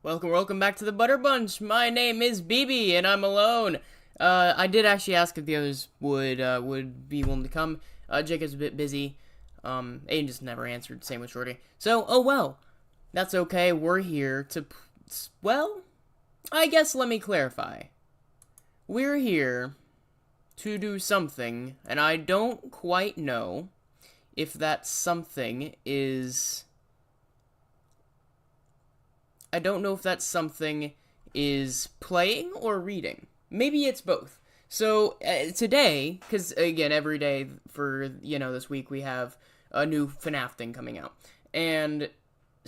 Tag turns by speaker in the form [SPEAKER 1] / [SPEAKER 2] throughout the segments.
[SPEAKER 1] Welcome back to the Butter Bunch. My name is BB, and I'm alone. I did actually ask if the others would be willing to come. Jacob's a bit busy. Aiden just never answered. Same with Shorty. So, oh well, that's okay. We're here to, well, I guess let me clarify. We're here to do something, and I don't quite know if that something is. I don't know if that something is playing or reading. Maybe it's both. So today, because again, every day for, this week we have a new FNAF thing coming out. And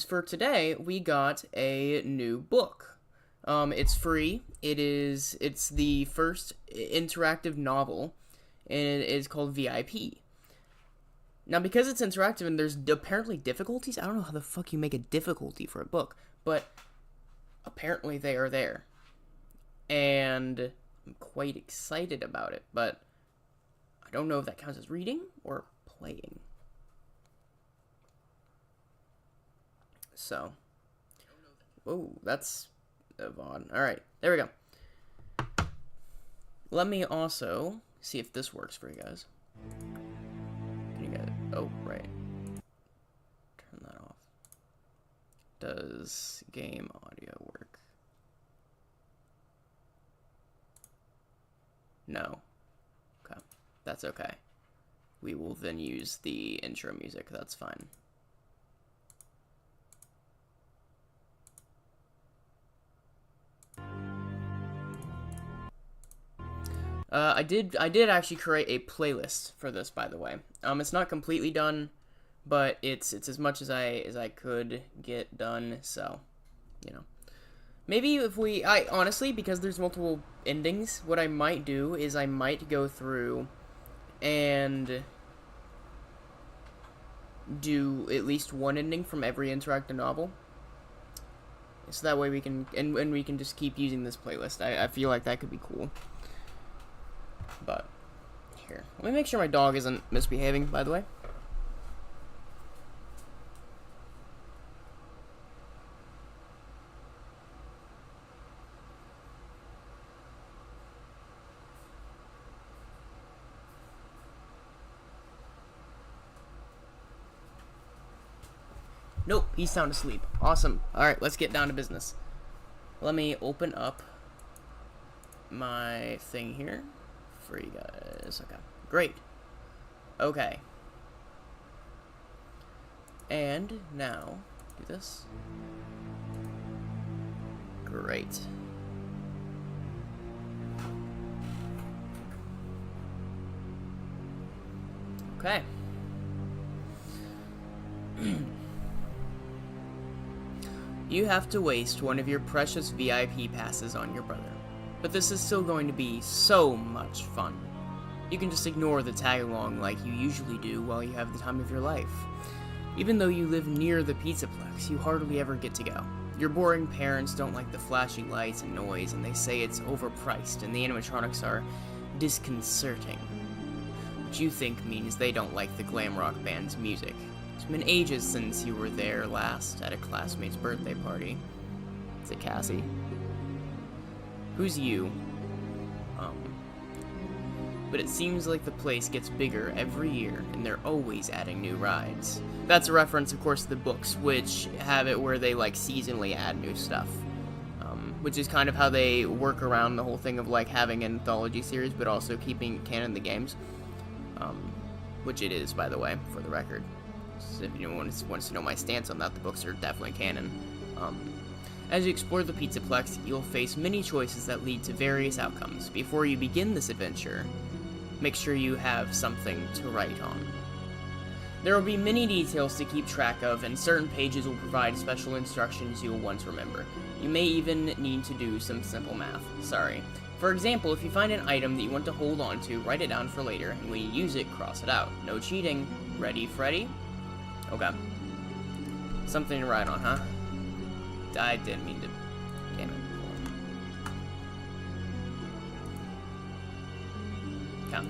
[SPEAKER 1] for today, we got a new book. It's free. It's the first interactive novel, and it is called VIP. Now, because it's interactive and there's apparently difficulties, I don't know how the fuck you make a difficulty for a book, but apparently they are there. And I'm quite excited about it, but I don't know if that counts as reading or playing. So, oh, that's odd. Alright, there we go. Let me also see if this works for you guys. You guys, oh, right. Turn that off. Does game audio work? No. Okay. That's okay. We will then use the intro music. That's fine. I did actually create a playlist for this, by the way. It's not completely done, but it's as much as I could get done, so, Maybe if I honestly, because there's multiple endings, what I might do is I might go through and do at least one ending from every interactive novel. So that way we can, and we can just keep using this playlist. I feel like that could be cool. But, here. Let me make sure my dog isn't misbehaving, by the way. Nope, he's sound asleep. Awesome. Alright, let's get down to business. Let me open up my thing here for you guys. Okay, great. Okay. And now, do this. Great. Okay. You have to waste one of your precious VIP passes on your brother. But this is still going to be so much fun. You can just ignore the tag-along like you usually do while you have the time of your life. Even though you live near the Pizzaplex, you hardly ever get to go. Your boring parents don't like the flashing lights and noise, and they say it's overpriced and the animatronics are disconcerting. Which you think means they don't like the glam rock band's music. It's been ages since you were there last at a classmate's birthday party. Is it Cassie? Who's you? But it seems like the place gets bigger every year, and they're always adding new rides. That's a reference, of course, to the books, which have it where they, seasonally add new stuff. Which is kind of how they work around the whole thing of, having an anthology series, but also keeping canon the games. Which it is, by the way, for the record. So if anyone wants to know my stance on that, the books are definitely canon. As you explore the Pizzaplex, you'll face many choices that lead to various outcomes. Before you begin this adventure, make sure you have something to write on. There will be many details to keep track of, and certain pages will provide special instructions you will want to remember. You may even need to do some simple math. Sorry. For example, if you find an item that you want to hold on to, write it down for later, and when you use it, cross it out. No cheating. Ready, Freddy? Okay. Something to write on, huh? I didn't mean to. Damn it. Come.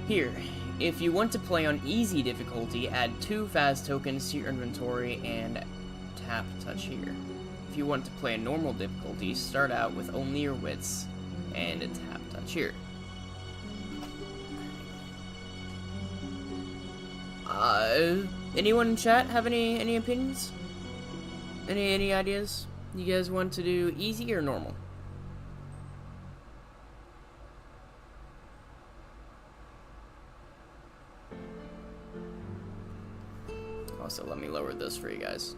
[SPEAKER 1] Here, If you want to play on easy difficulty, add 2 Phas tokens to your inventory and tap touch here. If you want to play a normal difficulty, start out with only your wits and tap touch here. Anyone in chat have any opinions? Any ideas? You guys want to do easy or normal? Also, let me lower this for you guys.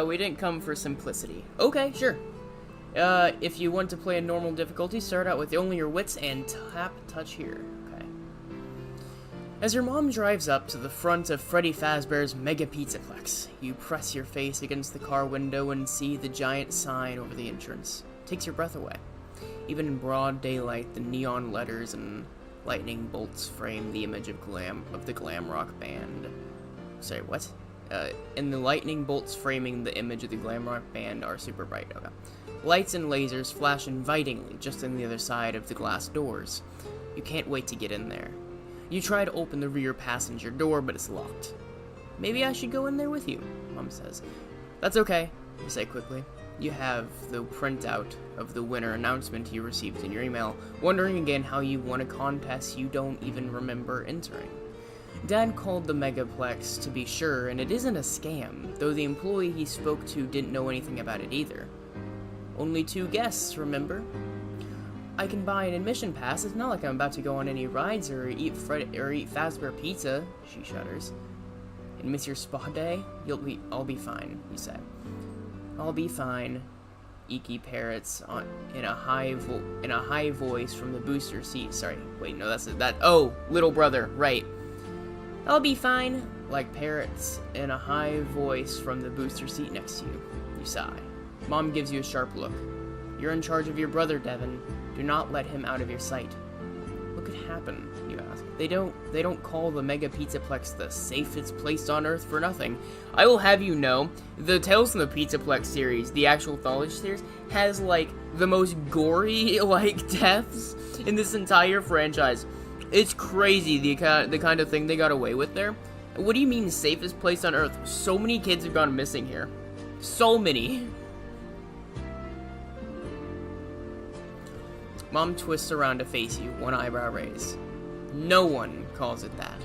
[SPEAKER 1] We didn't come for simplicity. Okay, sure. If you want to play a normal difficulty, start out with only your wits and tap touch here. Okay. As your mom drives up to the front of Freddy Fazbear's Mega Pizzaplex, you press your face against the car window and see the giant sign over the entrance. It takes your breath away. Even in broad daylight, the neon letters and lightning bolts frame the image of the glam rock band. Sorry, what? And the lightning bolts framing the image of the glam rock band are super bright. Okay. Lights and lasers flash invitingly just on the other side of the glass doors. You can't wait to get in there. You try to open the rear passenger door, but it's locked. Maybe I should go in there with you, Mom says. That's okay, you say quickly. You have the printout of the winner announcement you received in your email, wondering again how you won a contest you don't even remember entering. Dad called the Megaplex to be sure, and it isn't a scam, though the employee he spoke to didn't know anything about it either. Only 2 guests, remember? I can buy an admission pass. It's not like I'm about to go on any rides or eat Fazbear pizza, she shudders. And miss your spa day? I'll be fine, you say. I'll be fine, Iki parrots in a high voice from the booster seat. Sorry, wait, no, oh, little brother, right. I'll be fine, like parrots in a high voice from the booster seat next to you. You sigh. Mom gives you a sharp look. You're in charge of your brother, Devin. Do not let him out of your sight. What could happen, you ask? They don't call the Mega Pizzaplex the safest place on Earth for nothing. I will have you know, the Tales from the Pizzaplex series, the actual Anthology series, has, like, the most gory, like, deaths in this entire franchise. It's crazy, the kind of thing they got away with there. What do you mean, safest place on Earth? So many kids have gone missing here. So many. Mom twists around to face you, one eyebrow raised. No one calls it that.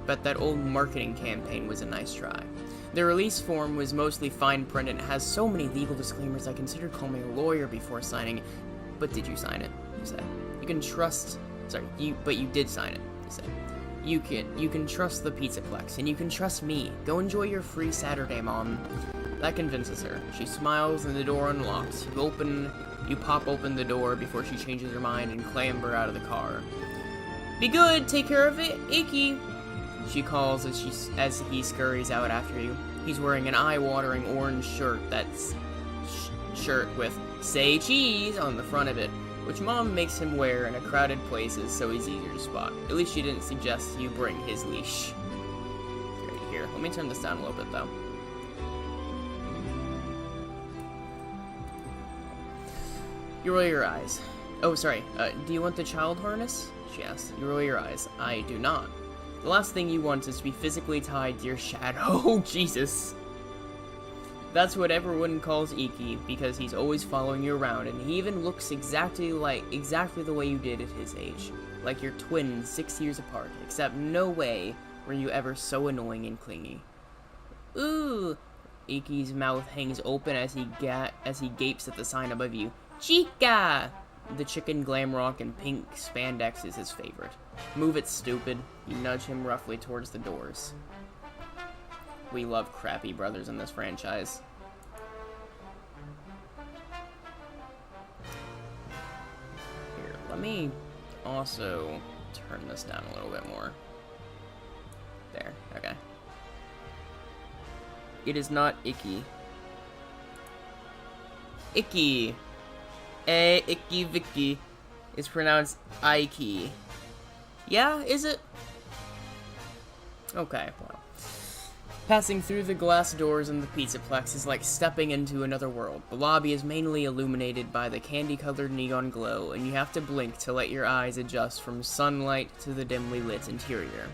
[SPEAKER 1] Bet that old marketing campaign was a nice try. The release form was mostly fine print and has so many legal disclaimers I considered calling a lawyer before signing. But did you sign it? You say. You can trust... but you did sign it, you say. You can trust the Pizzaplex, and you can trust me. Go enjoy your free Saturday, Mom. That convinces her. She smiles and the door unlocks. You pop open the door before she changes her mind and clamber out of the car. Be good, take care of it, Iki, she calls as he scurries out after you. He's wearing an eye-watering orange shirt shirt with "Say Cheese" on the front of it, which Mom makes him wear in crowded places so he's easier to spot. At least she didn't suggest you bring his leash. Right here. Let me turn this down a little bit, though. You roll your eyes. Oh, sorry. Do you want the child harness? She asks. You roll your eyes. I do not. The last thing you want is to be physically tied to your shadow. Oh, Jesus. That's what everyone calls Iki, because he's always following you around, and he even looks exactly the way you did at his age. Like you're twins 6 years apart, except no way were you ever so annoying and clingy. Ooh! Iki's mouth hangs open as he gapes at the sign above you. Chica! The chicken glamrock in pink spandex is his favorite. Move it, stupid. You nudge him roughly towards the doors. We love crappy brothers in this franchise. Here, let me also turn this down a little bit more. There, okay. It is not Iki. Iki! Icky Vicky is pronounced Ike. Yeah, is it? Okay, well. Passing through the glass doors in the Pizzaplex is like stepping into another world. The lobby is mainly illuminated by the candy-colored neon glow, and you have to blink to let your eyes adjust from sunlight to the dimly lit interior.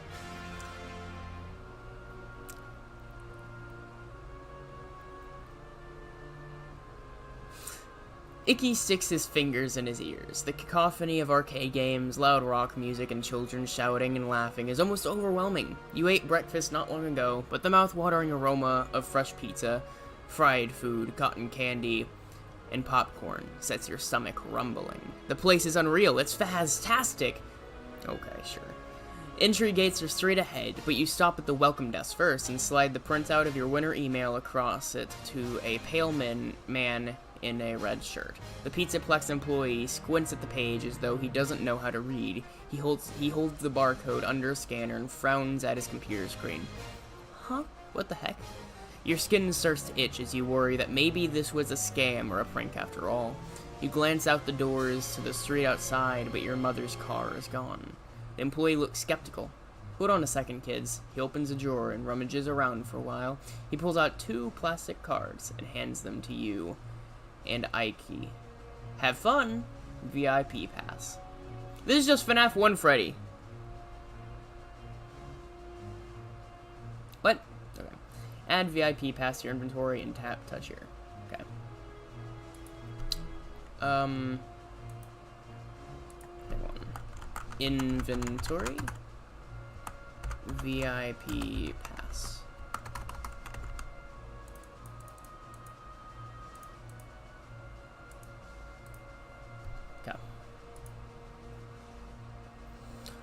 [SPEAKER 1] Icky sticks his fingers in his ears. The cacophony of arcade games, loud rock music, and children shouting and laughing is almost overwhelming. You ate breakfast not long ago, but the mouth-watering aroma of fresh pizza, fried food, cotton candy, and popcorn sets your stomach rumbling. The place is unreal. It's fantastic. Okay, sure. Entry gates are straight ahead, but you stop at the welcome desk first and slide the printout of your winner email across it to a pale man in a red shirt. The Pizzaplex employee squints at the page as though he doesn't know how to read. He holds the barcode under a scanner and frowns at his computer screen. Huh? What the heck? Your skin starts to itch as you worry that maybe this was a scam or a prank after all. You glance out the doors to the street outside, but your mother's car is gone. The employee looks skeptical. Hold on a second, kids. He opens a drawer and rummages around for a while. He pulls out 2 plastic cards and hands them to you and Ike. Have fun. VIP pass. This is just FNAF 1 Freddy. What? Okay. Add VIP pass to your inventory and tap touch here. Okay. Hang on. Inventory. VIP pass.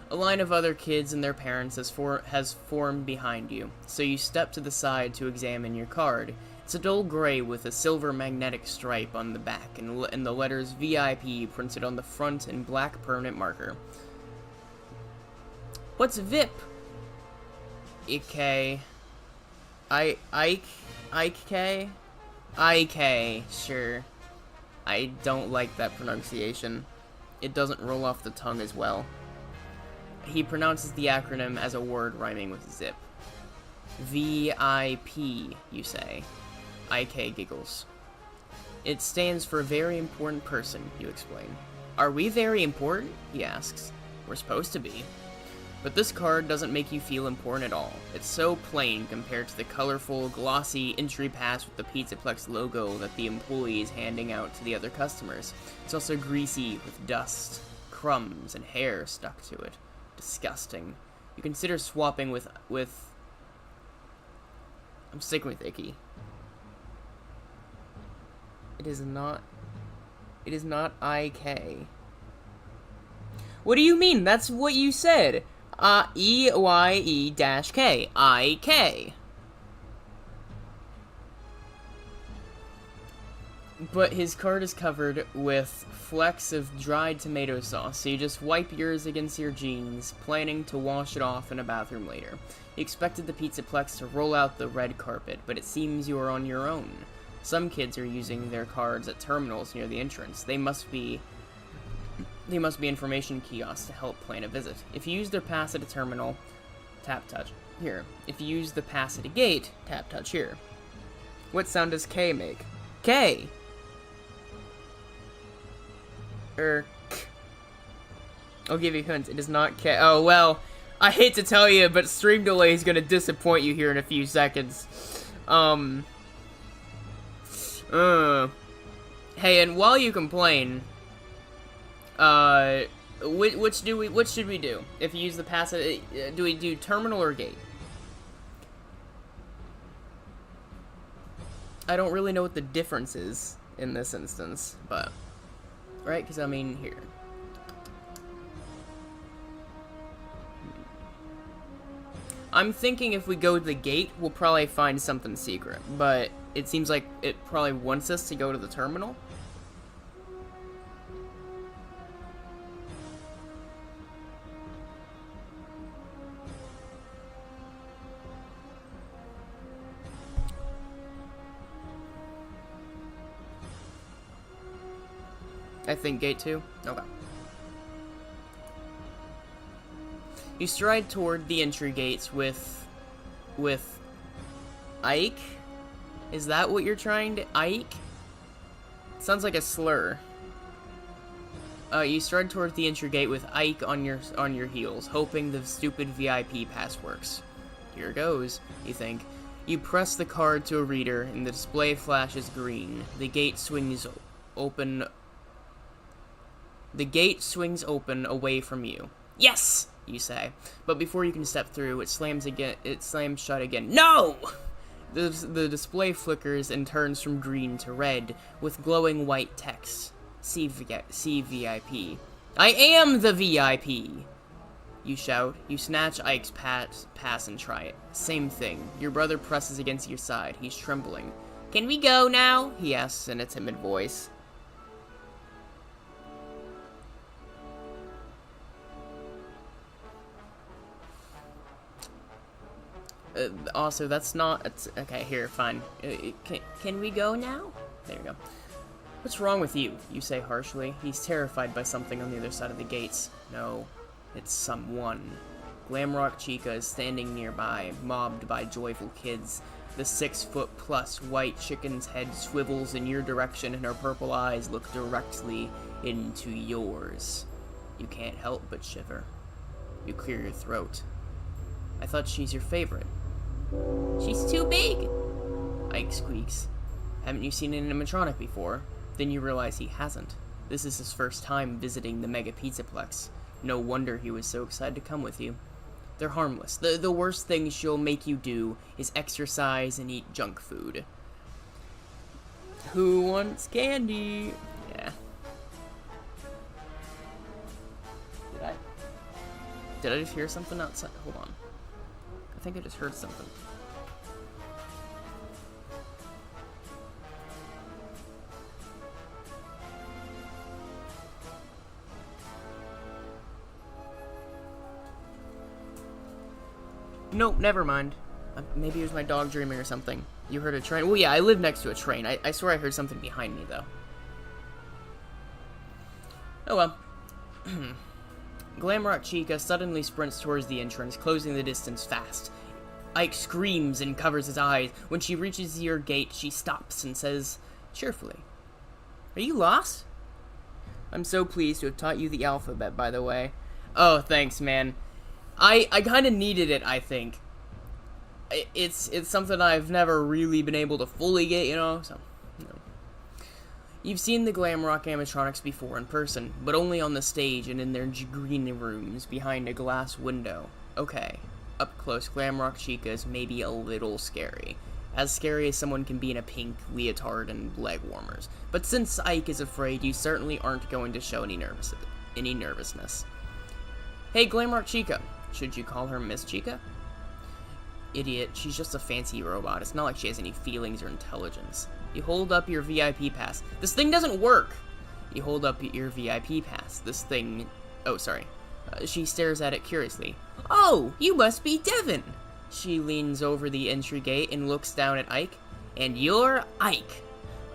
[SPEAKER 1] A line of other kids and their parents has formed behind you, so you step to the side to examine your card. It's a dull gray with a silver magnetic stripe on the back, and the letters VIP printed on the front in black permanent marker. What's VIP? Ike. Ike, sure. I don't like that pronunciation. It doesn't roll off the tongue as well. He pronounces the acronym as a word rhyming with zip. VIP, you say. Ike giggles. It stands for very important person, you explain. Are we very important? He asks. We're supposed to be. But this card doesn't make you feel important at all. It's so plain compared to the colorful, glossy entry pass with the Pizzaplex logo that the employee is handing out to the other customers. It's also greasy with dust, crumbs, and hair stuck to it. Disgusting. You consider swapping with I'm sticking with Icky. It is not IK. What do you mean? That's what you said. EYE-K. IK. But his card is covered with flecks of dried tomato sauce, so you just wipe yours against your jeans, planning to wash it off in a bathroom later. You expected the Pizzaplex to roll out the red carpet, but it seems you are on your own. Some kids are using their cards at terminals near the entrance. They must be information kiosks to help plan a visit. If you use their pass at a terminal, tap touch here. If you use the pass at a gate, tap touch here. What sound does K make? K! K. I'll give you hints. It is not K. Oh, well, I hate to tell you, but stream delay is gonna disappoint you here in a few seconds. Hey, and while you complain, which should we do? If you use the pass, do we do terminal or gate? I don't really know what the difference is in this instance, but right, because I mean here. I'm thinking if we go to the gate, we'll probably find something secret, but it seems like it probably wants us to go to the terminal. I think gate 2. Okay. You stride toward the entry gates with Ike? Is that what you're trying to... Ike? Sounds like a slur. You stride towards the entry gate with Ike on your heels, hoping the stupid VIP pass works. Here goes, you think. You press the card to a reader, and the display flashes green. The gate swings open. The gate swings open away from you. Yes, you say, but before you can step through, it slams again. It slams shut again. No! The display flickers and turns from green to red with glowing white text. See VIP. I am the VIP! You shout. You snatch Ike's pass and try it. Same thing. Your brother presses against your side. He's trembling. Can we go now? He asks in a timid voice. Also, that's not... okay, here, fine. Can we go now? There we go. What's wrong with you? You say harshly. He's terrified by something on the other side of the gates. No, it's someone. Glamrock Chica is standing nearby, mobbed by joyful kids. The 6-foot-plus white chicken's head swivels in your direction, and her purple eyes look directly into yours. You can't help but shiver. You clear your throat. I thought she's your favorite. She's too big! Ike squeaks. Haven't you seen an animatronic before? Then you realize he hasn't. This is his first time visiting the Mega Pizzaplex. No wonder he was so excited to come with you. They're harmless. The worst thing she'll make you do is exercise and eat junk food. Who wants candy? Yeah. Did I just hear something outside? Hold on. I think I just heard something. Nope, never mind. Maybe it was my dog dreaming or something. You heard a train? Well, yeah, I live next to a train. I swear I heard something behind me, though. Oh well. Glamrock Chica suddenly sprints towards the entrance, closing the distance fast. Ike screams and covers his eyes. When she reaches your gate, she stops and says cheerfully, "Are you lost?" I'm so pleased to have taught you the alphabet, by the way. Oh, thanks, man. I kind of needed it, I think. It's something I've never really been able to fully get, you know, so, you know. You've seen the Glamrock animatronics before in person, but only on the stage and in their green rooms behind a glass window. Okay, up close, Glamrock Chica is maybe a little scary. As scary as someone can be in a pink leotard and leg warmers. But since Ike is afraid, you certainly aren't going to show any nervousness. Hey, Glamrock Chica. Should you call her Miss Chica? Idiot, she's just a fancy robot. It's not like she has any feelings or intelligence. You hold up your VIP pass. This thing doesn't work! You hold up your VIP pass. This thing... Oh, sorry. She stares at it curiously. Oh, you must be Devin! She leans over the entry gate and looks down at Ike. And you're Ike!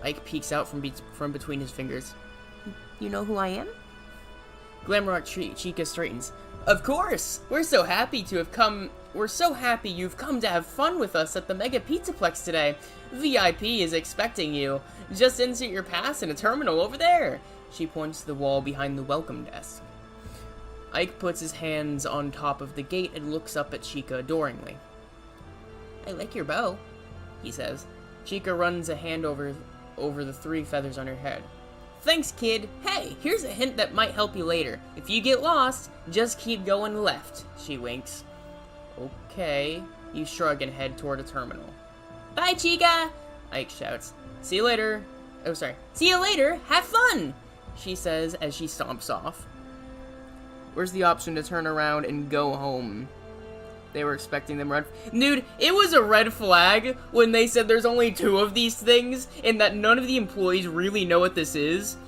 [SPEAKER 1] Ike peeks out from between his fingers. You know who I am? Glamrock Chica straightens. Of course! We're so happy you've come to have fun with us at the Mega Pizzaplex today. VIP is expecting you. Just insert your pass in a terminal over there. She points to the wall behind the welcome desk. Ike puts his hands on top of the gate and looks up at Chica adoringly. I like your bow, he says. Chica runs a hand over the 3 feathers on her head. Thanks, kid. Hey, here's a hint that might help you later. If you get lost, just keep going left, she winks. Okay. You shrug and head toward a terminal. Bye, Chica! Ike shouts. See you later. Oh, sorry. See you later! Have fun! She says as she stomps off. Where's the option to turn around and go home? They were expecting them red... Dude, it was a red flag when they said there's only 2 of these things, and that none of the employees really know what this is.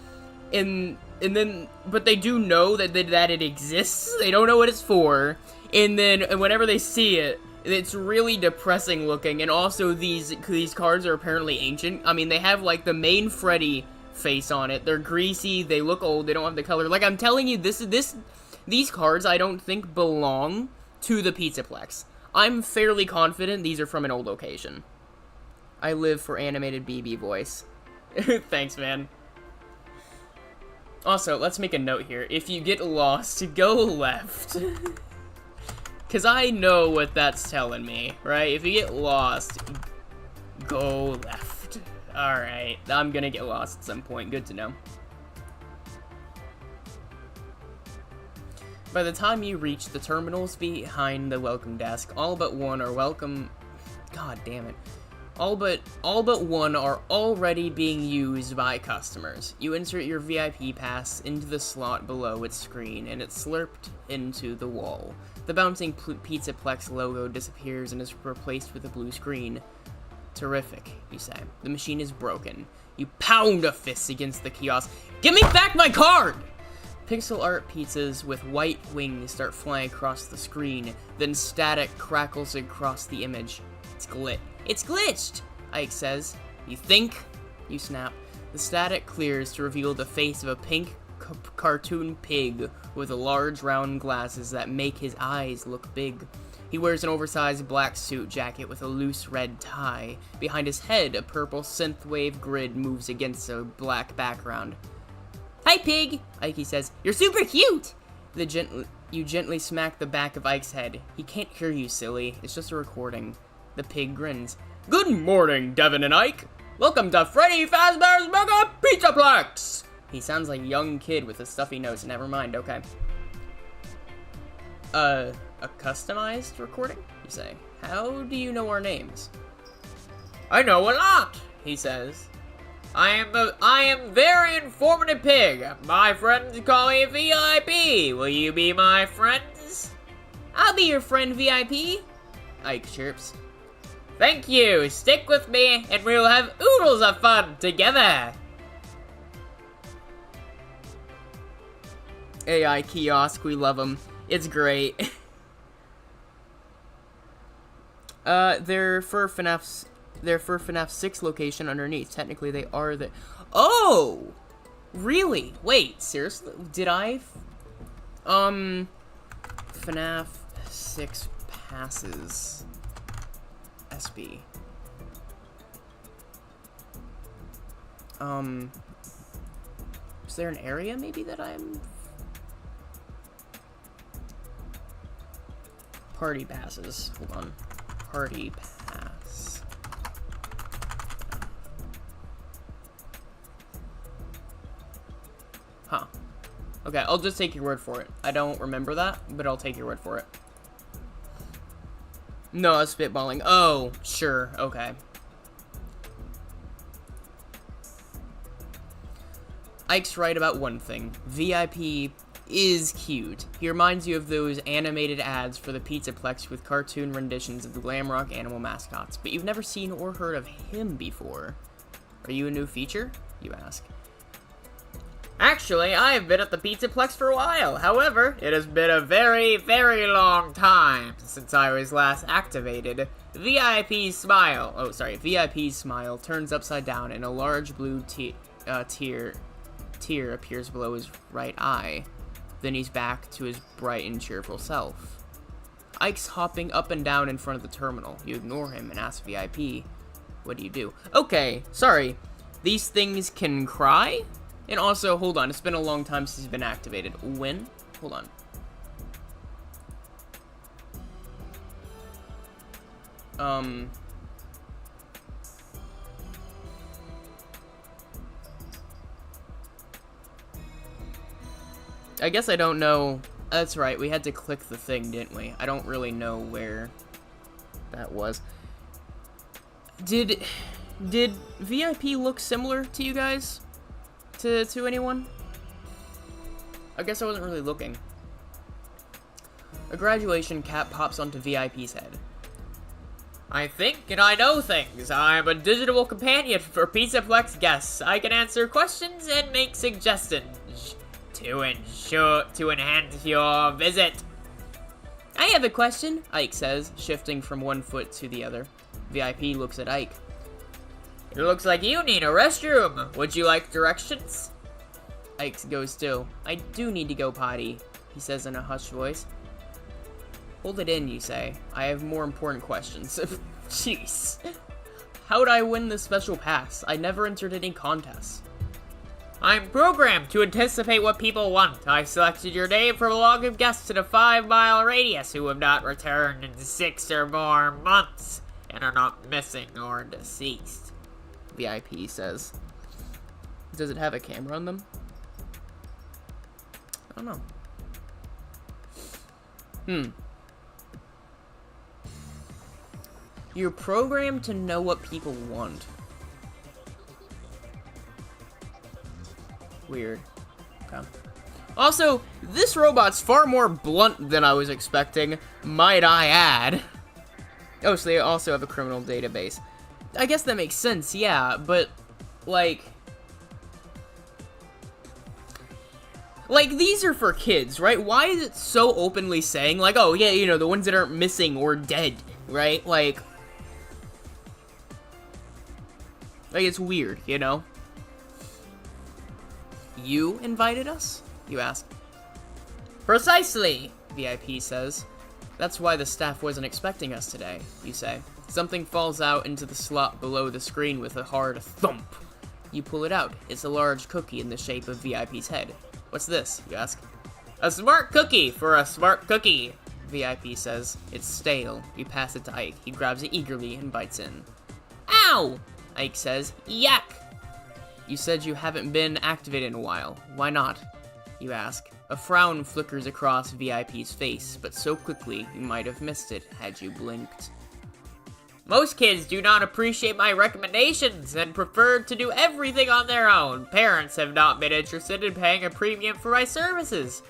[SPEAKER 1] But they do know that it exists. They don't know what it's for. And whenever they see it, it's really depressing looking. And also, these cards are apparently ancient. I mean, they have, like, the main Freddy face on it. They're greasy, they look old, they don't have the color. Like, I'm telling you, these cards I don't think belong to the Pizzaplex. I'm fairly confident these are from an old location. I live for animated BB voice. Thanks, man. Also, let's make a note here. If you get lost, go left. Because I know what that's telling me, right? If you get lost, go left. Alright, I'm gonna get lost at some point. Good to know. By the time you reach the terminals behind the welcome desk, all but one are welcome... God damn it. All but one are already being used by customers. You insert your VIP pass into the slot below its screen, and it's slurped into the wall. The bouncing Pizzaplex logo disappears and is replaced with a blue screen. Terrific, you say. The machine is broken. You pound a fist against the kiosk. Give me back my card! Pixel art pizzas with white wings start flying across the screen, then static crackles across the image. It's glitched, Ike says. You think? You snap. The static clears to reveal the face of a pink cartoon pig with large round glasses that make his eyes look big. He wears an oversized black suit jacket with a loose red tie. Behind his head, a purple synthwave grid moves against a black background. Hi, pig, Ike says. You're super cute! You gently smack the back of Ike's head. He can't hear you, silly. It's just a recording. The pig grins. Good morning, Devin and Ike. Welcome to Freddy Fazbear's Mega Pizzaplex! He sounds like a young kid with a stuffy nose. Never mind, okay. A customized recording, you say? How do you know our names? I know a lot, he says. I am very informative pig. My friends call me VIP. Will you be my friends? I'll be your friend, VIP, Ike chirps. Thank you. Stick with me, and we'll have oodles of fun together. AI kiosk, we love them. It's great. They're for FNAF 6 location underneath. Technically, they are the... Oh! Really? Wait, seriously? Did I... FNAF 6 passes. SB. Is there an area, maybe, that I'm... Party passes. Hold on. Party pass. Huh. Okay, I'll just take your word for it. I don't remember that, but I'll take your word for it. No, that's spitballing. Oh, sure. Okay. Ike's right about one thing. VIP is cute. He reminds you of those animated ads for the Pizzaplex with cartoon renditions of the glam rock animal mascots, but you've never seen or heard of him before. Are you a new feature? You ask. Actually, I've been at the Pizzaplex for a while. However, it has been a very, very long time since I was last activated. VIP's smile turns upside down and a large blue tear appears below his right eye. Then he's back to his bright and cheerful self. Ike's hopping up and down in front of the terminal. You ignore him and ask VIP, what do you do? Okay, sorry. These things can cry? And also, hold on, it's been a long time since he's been activated. When? Hold on. I guess I don't know. That's right, we had to click the thing, didn't we? I don't really know where that was. Did VIP look similar to you guys? To anyone? I guess I wasn't really looking. A graduation cap pops onto VIP's head. I think and I know things. I'm a digital companion for Pizzaplex guests. I can answer questions and make suggestions to enhance your visit. I have a question, Ike says, shifting from one foot to the other. VIP looks at Ike.
[SPEAKER 2] It looks like you need a restroom. Would you like directions?
[SPEAKER 1] Ike goes still. I do need to go potty, he says in a hushed voice. Hold it in, you say. I have more important questions. Jeez. How'd I win this special pass? I never entered any contests.
[SPEAKER 2] I'm programmed to anticipate what people want. I selected your name from a log of guests in a 5-mile radius who have not returned in 6 or more months and are not missing or deceased.
[SPEAKER 1] VIP says. Does it have a camera on them? I don't know. You're programmed to know what people want. Weird. Okay. Also, this robot's far more blunt than I was expecting, might I add. Oh, so they also have a criminal database. I guess that makes sense, yeah, but, like, these are for kids, right? Why is it so openly saying, like, oh, yeah, you know, the ones that aren't missing or dead, right? Like, it's weird, you know? You invited us? You ask. Precisely, VIP says. That's why the staff wasn't expecting us today, you say. Something falls out into the slot below the screen with a hard thump. You pull it out. It's a large cookie in the shape of VIP's head. What's this, you ask?
[SPEAKER 2] A smart cookie for a smart cookie,
[SPEAKER 1] VIP says. It's stale. You pass it to Ike. He grabs it eagerly and bites in.
[SPEAKER 2] Ow!
[SPEAKER 1] Ike says.
[SPEAKER 2] Yuck!
[SPEAKER 1] You said you haven't been activated in a while. Why not? You ask. A frown flickers across VIP's face, but so quickly you might have missed it had you blinked.
[SPEAKER 2] Most kids do not appreciate my recommendations and prefer to do everything on their own. Parents have not been interested in paying a premium for my services.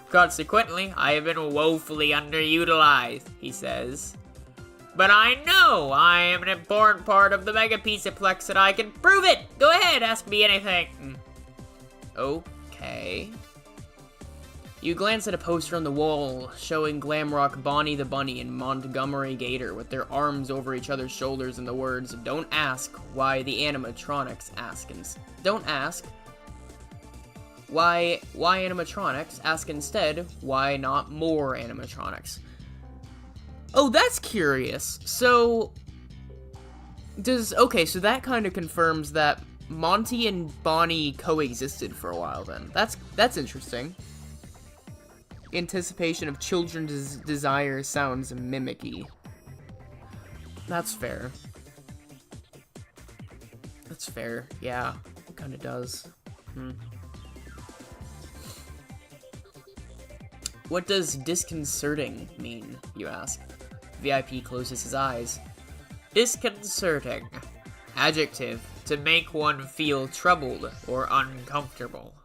[SPEAKER 2] Consequently, I have been woefully underutilized, he says. But I know I am an important part of the Mega Pizzaplex and I can prove it! Go ahead, ask me anything.
[SPEAKER 1] Okay. You glance at a poster on the wall showing Glamrock Bonnie the Bunny and Montgomery Gator with their arms over each other's shoulders and the words, "Don't ask why the animatronics ask." Don't ask why animatronics, ask instead why not more animatronics. Oh, that's curious. So so that kind of confirms that Monty and Bonnie coexisted for a while then. That's interesting. Anticipation of children's desire sounds mimicky. That's fair. That's fair. Yeah, it kind of does. What does disconcerting mean, you ask? VIP closes his eyes.
[SPEAKER 2] Disconcerting. Adjective, to make one feel troubled or uncomfortable.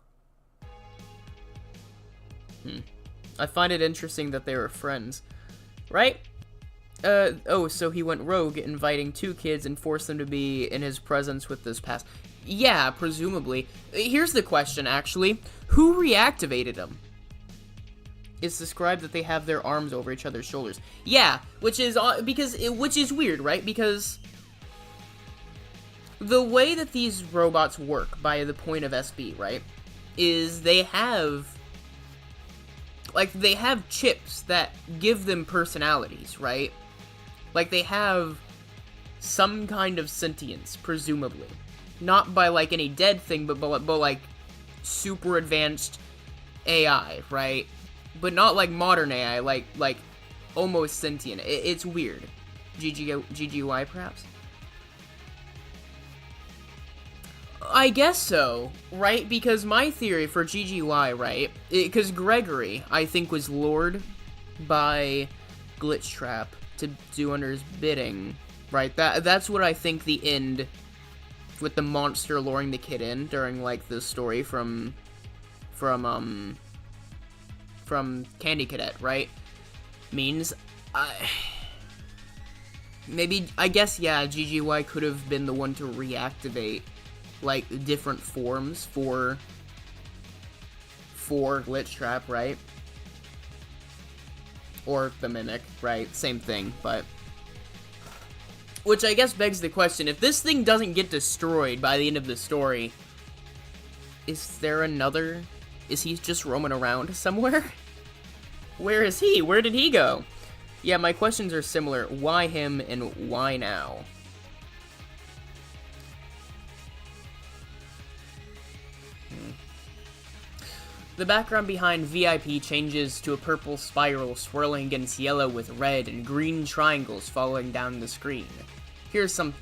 [SPEAKER 1] I find it interesting that they were friends. Right? So he went rogue, inviting 2 kids and forced them to be in his presence with this pass. Yeah, presumably. Here's the question, actually. Who reactivated them? It's described that they have their arms over each other's shoulders. Yeah, which is weird, right? Because the way that these robots work by the point of SB, right, is they have chips that give them personalities, right? Like, they have some kind of sentience, presumably. Not by, like, any dead thing, but like, super advanced AI, right? But not like modern AI, like almost sentient. It's weird. GGY, perhaps? I guess so, right? Because my theory for GGY, right? Because Gregory, I think, was lured by Glitchtrap to do under his bidding, right? That's what I think the end with the monster luring the kid in during, like, the story from Candy Cadet, right? Means. I guess, yeah, GGY could have been the one to reactivate, like, different forms for Glitchtrap, right? Or the Mimic, right? Same thing, but Which I guess begs the question, if this thing doesn't get destroyed by the end of the story, is there another? Is he just roaming around somewhere? Where is he? Where did he go? Yeah, my questions are similar. Why him and why now? The background behind VIP changes to a purple spiral swirling against yellow with red and green triangles following down the screen. Here's something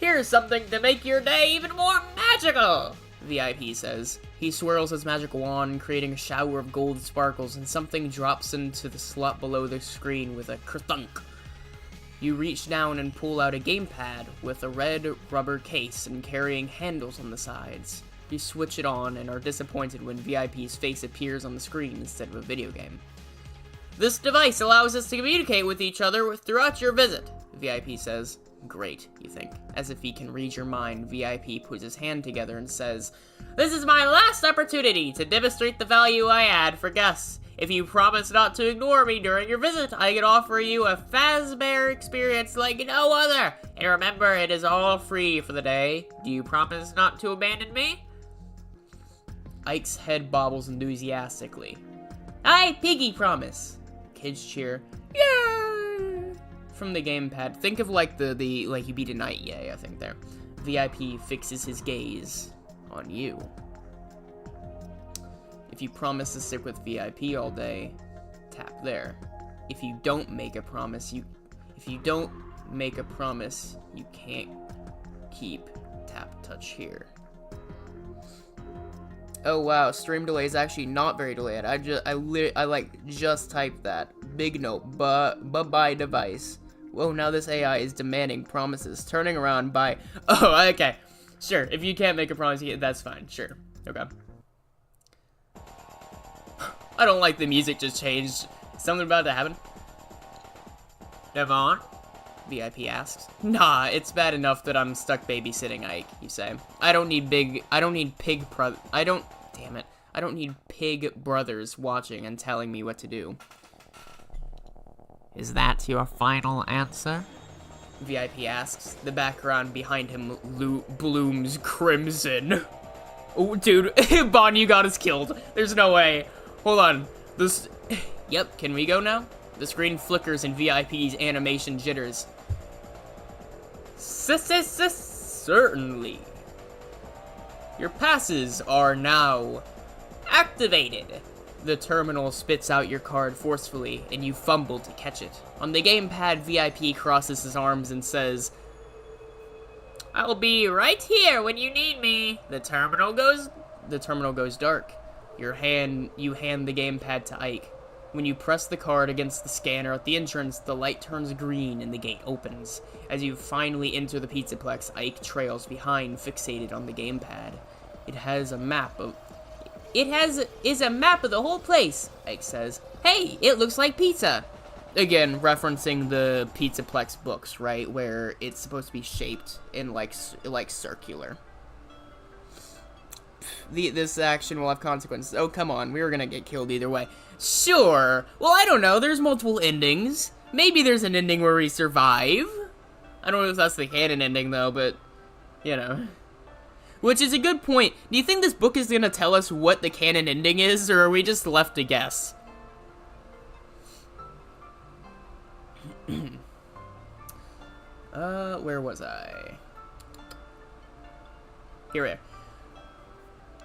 [SPEAKER 1] to make your day even more magical, VIP says. He swirls his magic wand, creating a shower of gold sparkles, and something drops into the slot below the screen with a kerthunk. You reach down and pull out a gamepad with a red rubber case and carrying handles on the sides. You switch it on and are disappointed when VIP's face appears on the screen instead of a video game. This device allows us to communicate with each other throughout your visit, VIP says. Great, you think. As if he can read your mind, VIP puts his hand together and says, "This is my last opportunity to demonstrate the value I add for guests. If you promise not to ignore me during your visit, I can offer you a Fazbear experience like no other. And remember, it is all free for the day. Do you promise not to abandon me?" Ike's head bobbles enthusiastically. "I piggy promise." Kids cheer, "Yay!" From the gamepad. Think of like the like you beat a night, yay, I think there. VIP fixes his gaze on you. If you promise to stick with VIP all day, tap there. If you don't make a promise, you can't keep, tap touch here. Oh wow, stream delay is actually not very delayed. I just typed that. Big note, bye device. Whoa, now this AI is demanding promises. Turning around by, oh, okay. Sure, if you can't make a promise, that's fine, sure. Okay. I don't like the music just changed. Something about to happen? Devon? VIP asks. Nah, it's bad enough that I'm stuck babysitting Ike, you say. I don't need pig brothers watching and telling me what to do.
[SPEAKER 2] Is that your final answer?
[SPEAKER 1] VIP asks. The background behind him blooms crimson. Oh, dude, Bon, you got us killed. There's no way. Hold on. Yep, can we go now? The screen flickers and VIP's animation jitters. Certainly. Your passes are now activated. The terminal spits out your card forcefully, and you fumble to catch it. On the gamepad, VIP crosses his arms and says, "I'll be right here when you need me." The terminal goes dark. You hand the gamepad to Ike. When you press the card against the scanner at the entrance, the light turns green and the gate opens. As you finally enter the Pizzaplex, Ike trails behind, fixated on the gamepad. Is a map of the whole place, Ike says. Hey, it looks like pizza. Again, referencing the Pizzaplex books, right, where it's supposed to be shaped in like circular. This action will have consequences. Oh, come on, we were gonna get killed either way. Sure. Well, I don't know. There's multiple endings. Maybe there's an ending where we survive. I don't know if that's the canon ending though, but you know. Which is a good point. Do you think this book is gonna tell us what the canon ending is, or are we just left to guess? Where was I? Here we are.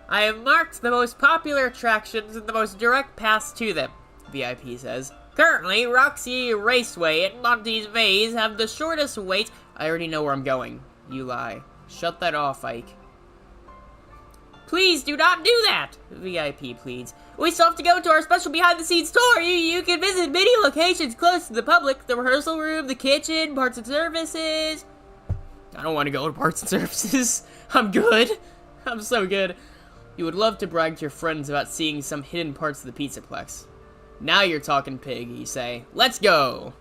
[SPEAKER 1] I have marked the most popular attractions and the most direct paths to them, VIP says. Currently, Roxy Raceway and Monty's Maze have the shortest wait. I already know where I'm going. You lie. Shut that off, Ike. Please do not do that, VIP pleads. We still have to go to our special behind-the-scenes tour. You can visit many locations close to the public. The rehearsal room, the kitchen, parts and services. I don't want to go to parts and services. I'm good. I'm so good. You would love to brag to your friends about seeing some hidden parts of the Pizzaplex. Now you're talking pig, you say. Let's go!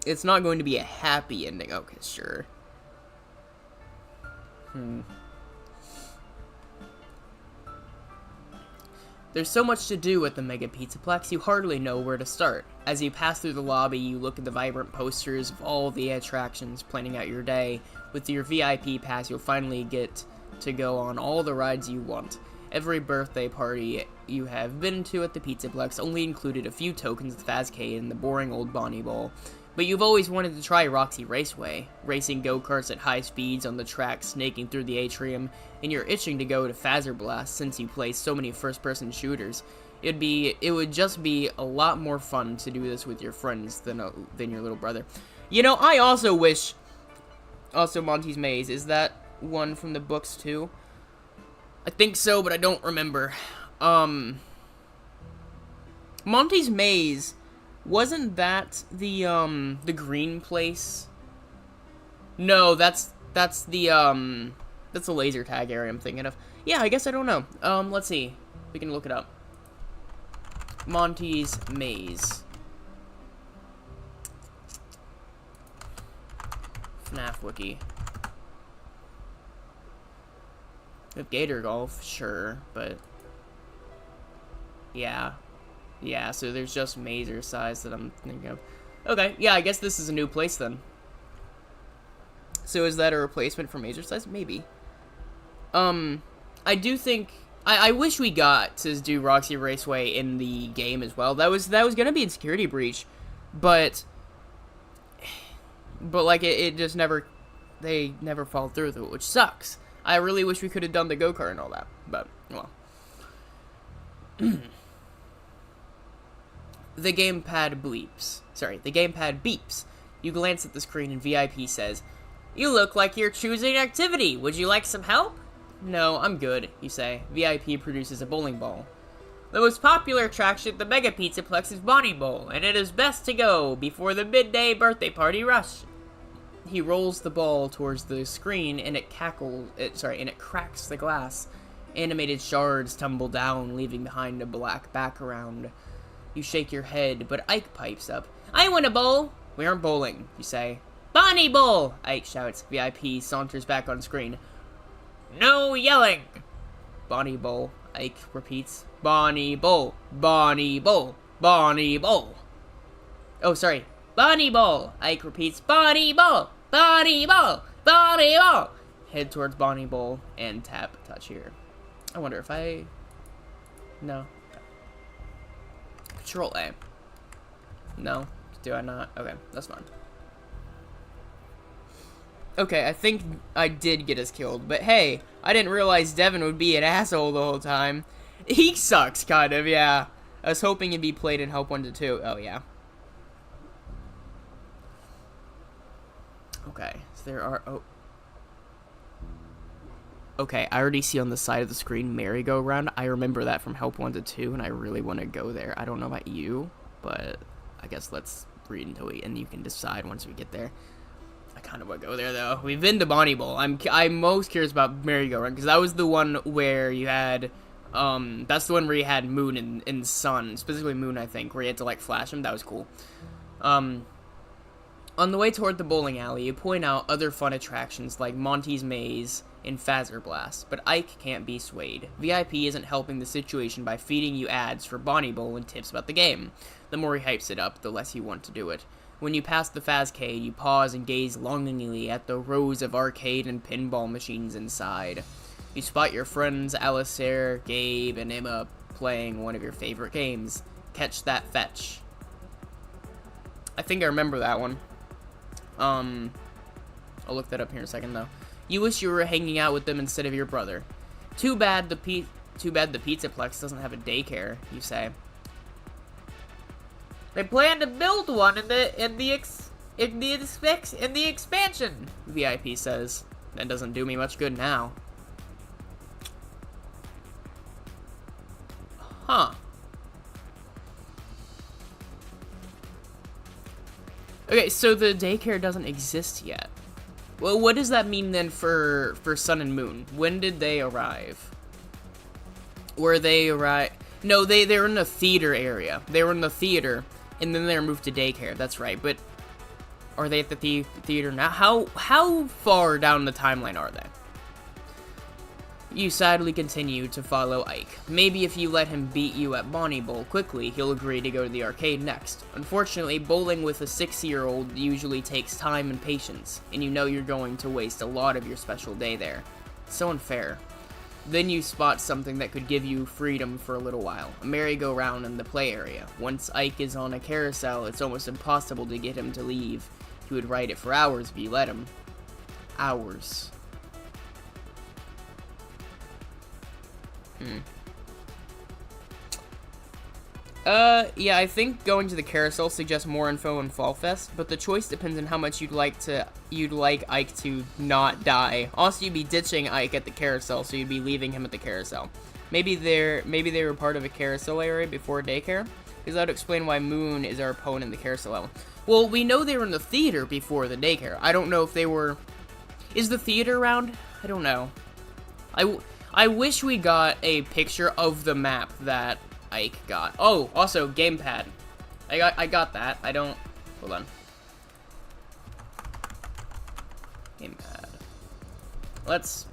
[SPEAKER 1] It's not going to be a happy ending. Okay, sure. There's so much to do at the Mega Pizzaplex, you hardly know where to start. As you pass through the lobby, you look at the vibrant posters of all the attractions planning out your day. With your VIP pass, you'll finally get to go on all the rides you want. Every birthday party you have been to at the Pizzaplex only included a few tokens of Fazcade and the boring old Bonnie Bowl. But you've always wanted to try Roxy Raceway, racing go-karts at high speeds on the track snaking through the atrium, and you're itching to go to Fazer Blast since you play so many first-person shooters. It would just be a lot more fun to do this with your friends than your little brother. You know, I also wish... Also, Monty's Maze, is that one from the books too? I think so, but I don't remember. Monty's Maze... Wasn't that the green place? No, that's the laser tag area I'm thinking of. Yeah, I guess I don't know. Let's see. We can look it up. Monty's Maze. FNAF Wiki. With Gator Golf, sure, but... Yeah. Yeah, so there's just Mazer size that I'm thinking of. Okay, yeah, I guess this is a new place then. So is that a replacement for Mazer size? Maybe. I do think... I wish we got to do Roxy Raceway in the game as well. That was gonna be in Security Breach, but like it just never... They never followed through with it, which sucks. I really wish we could have done the go-kart and all that, but, well. The gamepad bleeps. Sorry, the gamepad beeps. You glance at the screen and VIP says, "You look like you're choosing an activity. Would you like some help?" "No, I'm good," you say. VIP produces a bowling ball. "The most popular attraction at the Mega Pizzaplex is Bonnie Bowl, and it is best to go before the midday birthday party rush." He rolls the ball towards the screen and it cracks the glass. Animated shards tumble down, leaving behind a black background. You shake your head, but Ike pipes up. "I want a bowl." "We aren't bowling," you say. "Bonnie Bowl!" Ike shouts. VIP saunters back on screen. "No yelling!" "Bonnie Bowl," Ike repeats. "Bonnie Bowl, Bonnie Bowl, Bonnie Bowl." Oh, sorry. "Bonnie Bowl," Ike repeats. "Bonnie Bowl, Bonnie Bowl, Bonnie Bowl." Head towards Bonnie Bowl and tap touch here. I wonder if I... No. Control A. No? Do I not? Okay, that's fine. Okay, I think I did get us killed, but hey, I didn't realize Devin would be an asshole the whole time. He sucks, kind of, yeah. I was hoping he'd be played in Help 1 to 2. Oh, yeah. Okay, so there are... Oh. Okay, I already see on the side of the screen merry-go-round. I remember that from Help 1 to 2, and I really want to go there. I don't know about you, but I guess let's read until and you can decide once we get there. I kind of want to go there, though. We've been to Bonnie Bowl. I'm most curious about merry-go-round, because that was the one where you had... that's the one where you had Moon and Sun. Specifically Moon, I think, where you had to, like, flash him. That was cool. On the way toward the bowling alley, you point out other fun attractions like Monty's Maze and Fazer Blast, but Ike can't be swayed. VIP isn't helping the situation by feeding you ads for Bonnie Bowl and tips about the game. The more he hypes it up, the less you want to do it. When you pass the Fazcade, you pause and gaze longingly at the rows of arcade and pinball machines inside. You spot your friends Alistair, Gabe, and Emma playing one of your favorite games, Catch That Fetch. I think I remember that one. I'll look that up here in a second, though. You wish you were hanging out with them instead of your brother. Too bad the Pizzaplex doesn't have a daycare, you say.
[SPEAKER 2] "They plan to build one in the expansion,"
[SPEAKER 1] VIP says. That doesn't do me much good now. Huh. Okay, so the daycare doesn't exist yet. Well, what does that mean then for Sun and Moon? When did they arrive? Were they arrive? No, they were in the theater area. They were in the theater, and then they were moved to daycare. That's right. But are they at the theater now? How far down the timeline are they? You sadly continue to follow Ike. Maybe if you let him beat you at Bonnie Bowl quickly, he'll agree to go to the arcade next. Unfortunately, bowling with a 6-year-old usually takes time and patience, and you know you're going to waste a lot of your special day there. So unfair. Then you spot something that could give you freedom for a little while, a merry-go-round in the play area. Once Ike is on a carousel, it's almost impossible to get him to leave. He would ride it for hours if you let him. Hours. Yeah, I think going to the carousel suggests more info in Fall Fest, but the choice depends on how much you'd like Ike to not die. Also, you'd be ditching Ike at the carousel, so you'd be leaving him at the carousel. Maybe they were part of a carousel area before daycare, because that would explain why Moon is our opponent in the carousel level. Well, we know they were in the theater before the daycare. I don't know if they were... Is the theater around? I don't know. I wish we got a picture of the map that Ike got. Oh, also, gamepad. I got that. I don't... Hold on. Gamepad. Let's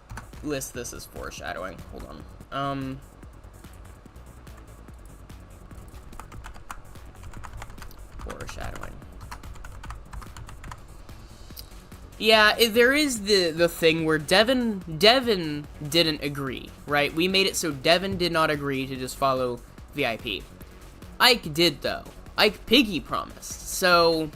[SPEAKER 1] list this as foreshadowing. Hold on. Foreshadowing. Yeah, there is the thing where Devin didn't agree, right? We made it so Devin did not agree to just follow VIP. Ike did, though. Ike Piggy promised. So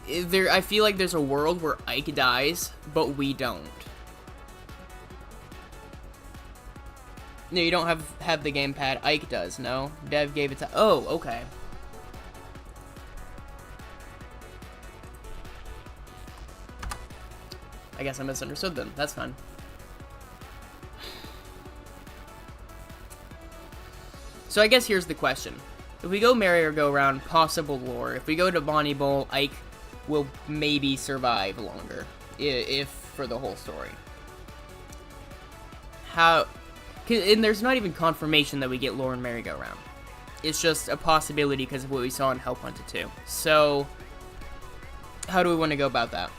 [SPEAKER 1] I feel like there's a world where Ike dies, but we don't. No, you don't have the gamepad. Ike does, no? Dev gave it to... Oh, okay. I guess I misunderstood them. That's fine. So I guess here's the question. If we go merry-go-round, possible lore. If we go to Bonnie Bowl, Ike will maybe survive longer. If for the whole story. How... And there's not even confirmation that we get lore in merry-go-round. It's just a possibility because of what we saw in Help Wanted 2. So, how do we want to go about that?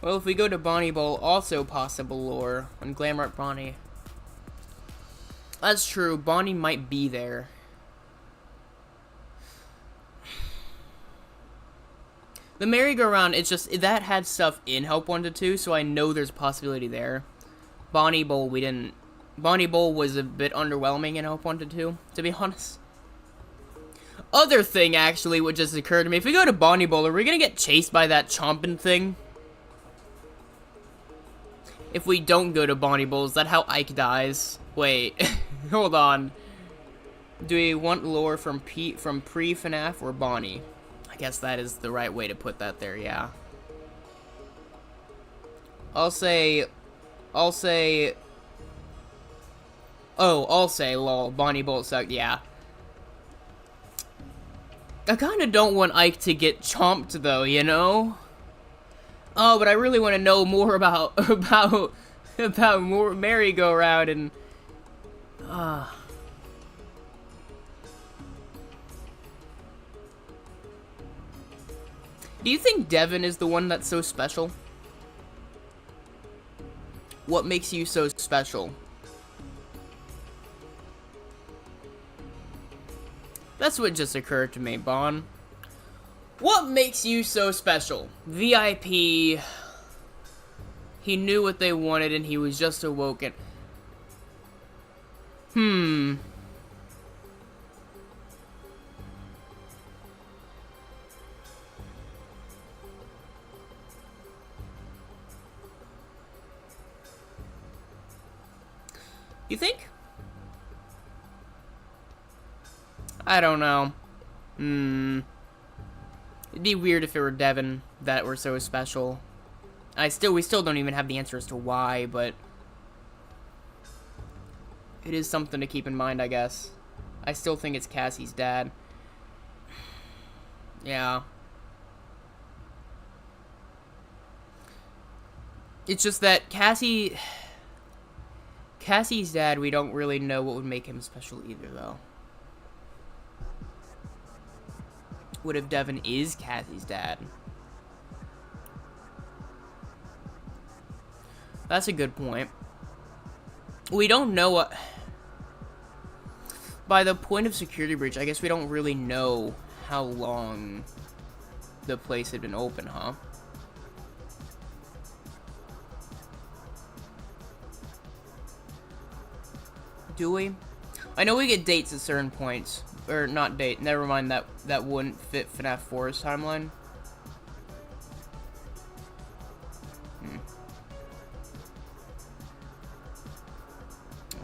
[SPEAKER 1] Well, if we go to Bonnie Bowl, also possible lore on Glamrock Bonnie. That's true, Bonnie might be there. The merry-go-round, it's just, that had stuff in Help Wanted 2, so I know there's a possibility there. Bonnie Bowl, we didn't... Bonnie Bowl was a bit underwhelming in Help Wanted 2, to be honest. Other thing, actually, what just occurred to me, if we go to Bonnie Bowl, are we gonna get chased by that chomping thing? If we don't go to Bonnie Bowl, is that how Ike dies? Wait, hold on. Do we want lore from pre-FNAF or Bonnie? I guess that is the right way to put that there, yeah. I'll say, lol, Bonnie Bowl sucked, yeah. I kinda don't want Ike to get chomped, though, you know? Oh, but I really want to know more about more merry-go-round and Do you think Devin is the one that's so special? What makes you so special? That's what just occurred to me, Bon. What makes you so special? VIP. He knew what they wanted and he was just awoken. You think? I don't know. It'd be weird if it were Devin that were so special. We still don't even have the answer as to why, but it is something to keep in mind, I guess. I still think it's Cassie's dad. Yeah. It's just that Cassie Cassie's dad, we don't really know what would make him special either, though. What if Devin is Cassie's dad? That's a good point. We don't know what... By the point of security breach, I guess we don't really know how long the place had been open, huh? Do we? I know we get dates at certain points. Or, not date. Never mind, that wouldn't fit FNAF 4's timeline.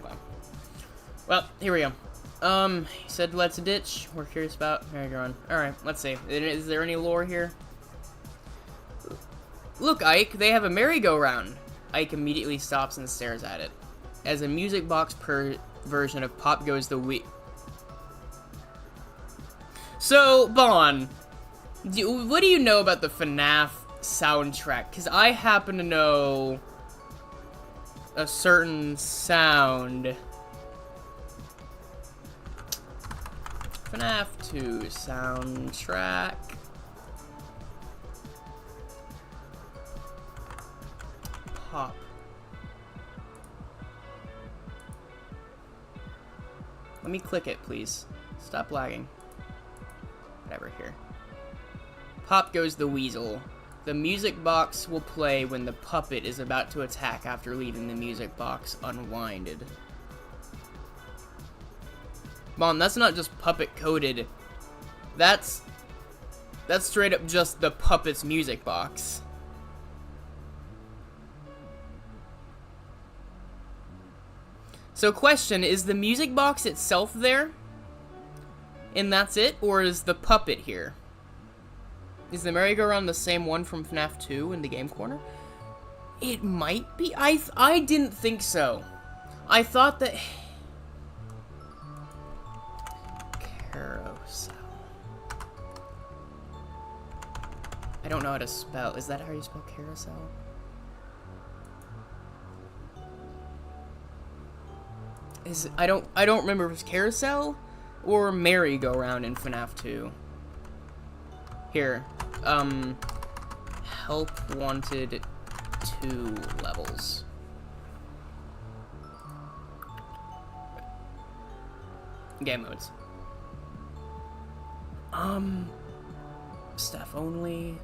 [SPEAKER 1] Okay. Well, here we go. He said let's ditch. We're curious about merry-go-round. Alright, let's see. Is there any lore here? Look, Ike, they have a merry-go-round. Ike immediately stops and stares at it. As a music box version of Pop Goes the Wee. So, Bon, what do you know about the FNAF soundtrack? Because I happen to know a certain sound. FNAF 2 soundtrack. Pop. Let me click it, please. Stop lagging. Whatever, here. Pop Goes the Weasel. The music box will play when the puppet is about to attack after leaving the music box unwinded. Bon, that's not just puppet coded. That's straight up just the puppet's music box. So question, is the music box itself there? And that's it? Or is the puppet here? Is the merry-go-round the same one from FNAF 2 in the game corner? It might be. I didn't think so. I thought that... Carousel. I don't know how to spell. Is that how you spell carousel? I don't remember if it's carousel or merry-go-round in FNAF 2. Here, help wanted 2 levels. Game modes. Staff only.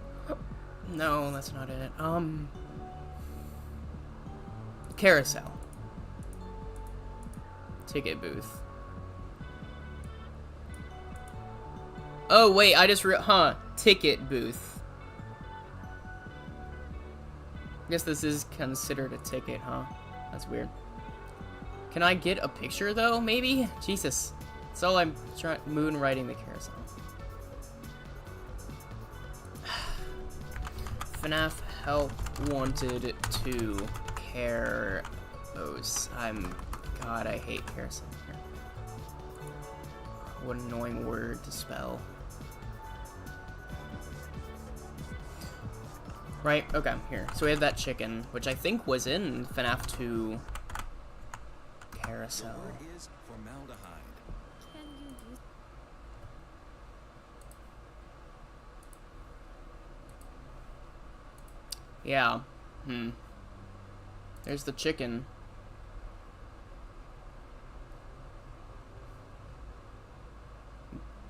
[SPEAKER 1] No, that's not it. Carousel. Ticket booth. Oh, wait, I just ticket booth. Guess this is considered a ticket, huh? That's weird. Can I get a picture, though, maybe? Jesus. That's all I'm trying, moonwriting the carousel. FNAF Help Wanted 2 Caros. God, I hate carousel here. What an annoying word to spell. Right, okay, here. So we have that chicken, which I think was in FNAF 2 Carousel.
[SPEAKER 3] Is formaldehyde.
[SPEAKER 1] Yeah. There's the chicken.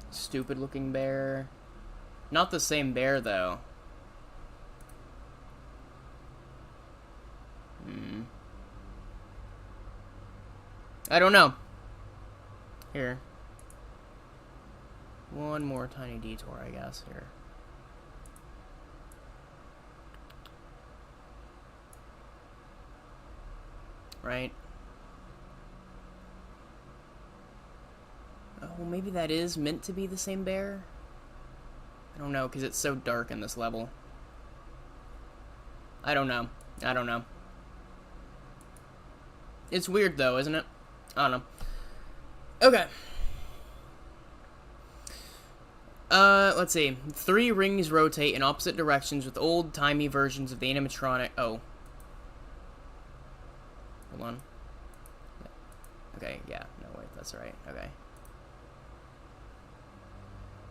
[SPEAKER 1] Stupid looking bear. Not the same bear, though. I don't know. Here. One more tiny detour, I guess, here. Right? Oh, maybe that is meant to be the same bear? I don't know, because it's so dark in this level. I don't know. I don't know. It's weird, though, isn't it? I don't know. Okay. Let's see. 3 rings rotate in opposite directions with old-timey versions of the animatronic. Oh. Hold on. Okay, yeah. No, wait, that's right. Okay.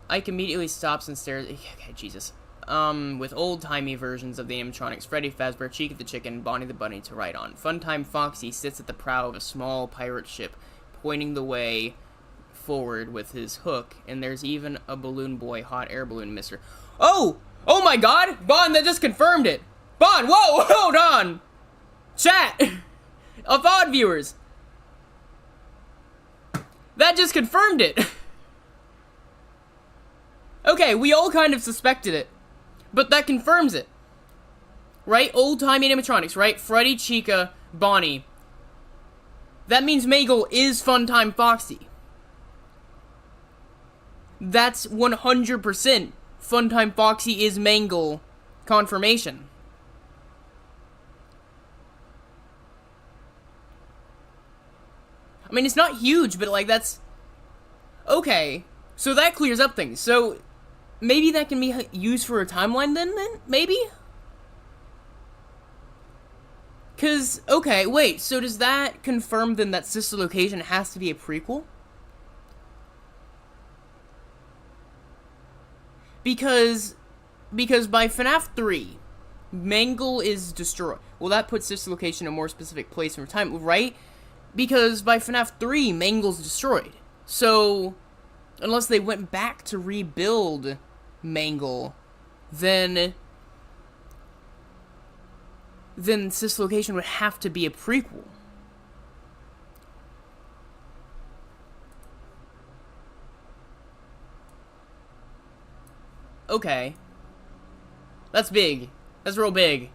[SPEAKER 1] Ike immediately stops and stares. Okay, Jesus. With old-timey versions of the animatronics, Freddy Fazbear, Chica the Chicken, Bonnie the Bunny to ride on. Funtime Foxy sits at the prow of a small pirate ship, pointing the way forward with his hook, and there's even a balloon boy, hot air balloon mister. Oh! Oh my god! Bon, that just confirmed it! Bon, whoa! Hold on! Chat! VOD viewers! That just confirmed it! Okay, we all kind of suspected it. But that confirms it. Right? Old-timey animatronics, right? Freddy, Chica, Bonnie. That means Mangle is Funtime Foxy. That's 100% Funtime Foxy is Mangle confirmation. I mean, it's not huge, but, like, that's... Okay, so that clears up things. So, maybe that can be used for a timeline then? Maybe? Because, okay, wait, so does that confirm then that Sister Location has to be a prequel? Because by FNAF 3, Mangle is destroyed. Well, that puts Sister Location in a more specific place and time, right? Because by FNAF 3, Mangle's destroyed. So, unless they went back to rebuild Mangle, then Sister Location would have to be a prequel. Okay. That's big. That's real big.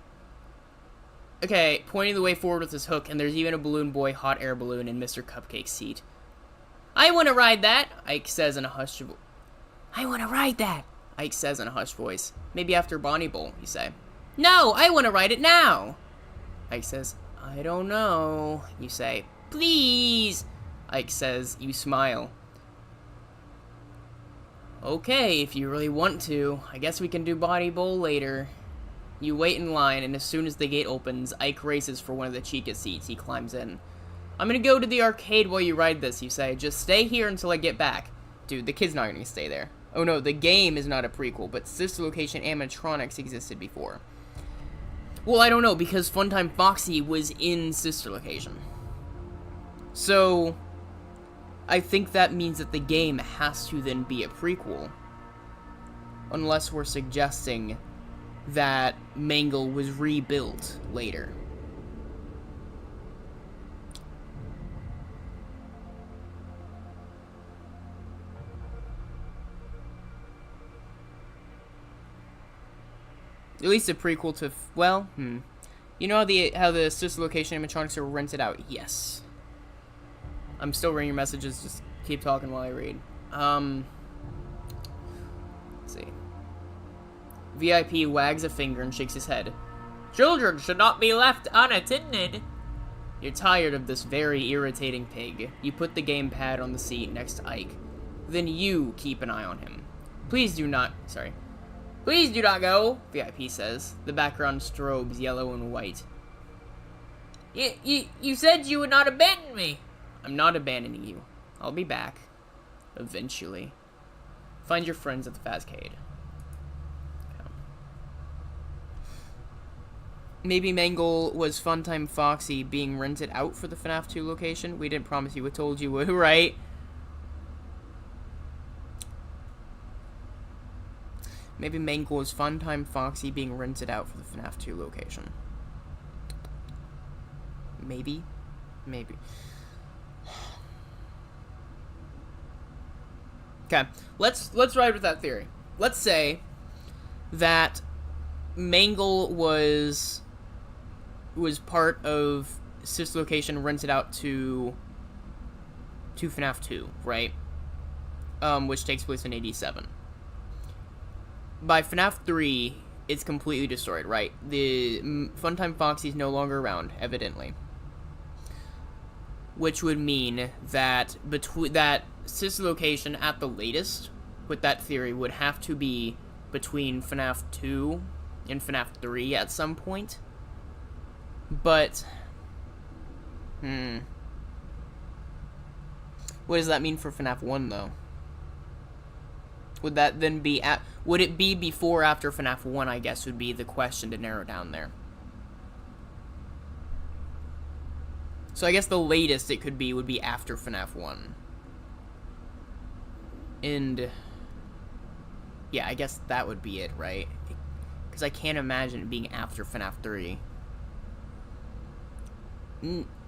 [SPEAKER 1] Okay, pointing the way forward with his hook, and there's even a balloon boy, hot air balloon, in Mr. Cupcake's seat. I want to ride that, Ike says in a hushed voice. I want to ride that, Ike says in a hushed voice. Maybe after Bonnie Bowl, you say. No, I want to ride it now, Ike says. I don't know, you say. Please, Ike says. You smile. Okay, if you really want to, I guess we can do Bonnie Bowl later. You wait in line, and as soon as the gate opens, Ike races for one of the Chica seats. He climbs in. I'm gonna go to the arcade while you ride this, you say. Just stay here until I get back. Dude, the kid's not gonna stay there. Oh no, the game is not a prequel, but Sister Location animatronics existed before. Well, I don't know, because Funtime Foxy was in Sister Location. So, I think that means that the game has to then be a prequel. Unless we're suggesting that Mangle was rebuilt later. At least a prequel to, well, You know how the Sister Location animatronics are rented out? Yes. I'm still reading your messages, just keep talking while I read. Let's see. VIP wags a finger and shakes his head.
[SPEAKER 2] Children should not be left unattended.
[SPEAKER 1] You're tired of this very irritating pig. You put the gamepad on the seat next to Ike. Then you keep an eye on him. Please do not go, VIP says. The background strobes yellow and white.
[SPEAKER 2] You said you would not abandon me.
[SPEAKER 1] I'm not abandoning you. I'll be back. Eventually. Find your friends at the Fazcade. Maybe Mangle was Funtime Foxy being rented out for the FNAF 2 location. We didn't promise you. We told you, right? Maybe Mangle was Funtime Foxy being rented out for the FNAF 2 location. Maybe. Maybe. Okay, let's ride with that theory. Let's say that Mangle was part of Sister Location rented out to FNAF 2, right? Which takes place in 87. By FNAF 3, it's completely destroyed, right? The Funtime Foxy is no longer around, evidently. Which would mean that that Sister Location at the latest, with that theory, would have to be between FNAF 2 and FNAF 3 at some point. But, What does that mean for FNAF 1, though? Would that then be would it be before or after FNAF 1, I guess, would be the question to narrow down there. So I guess the latest it could be would be after FNAF 1. And yeah, I guess that would be it, right? Because I can't imagine it being after FNAF 3.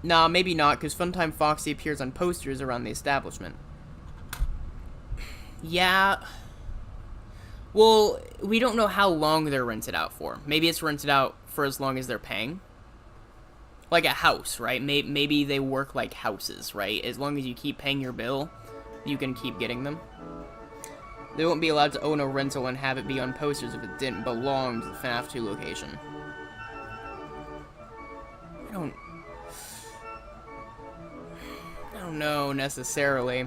[SPEAKER 1] Nah, maybe not, because Funtime Foxy appears on posters around the establishment. Yeah. Well, we don't know how long they're rented out for. Maybe it's rented out for as long as they're paying. Like a house, right? Maybe they work like houses, right? As long as you keep paying your bill, you can keep getting them. They won't be allowed to own a rental and have it be on posters if it didn't belong to the FNAF 2 location. I don't know, necessarily.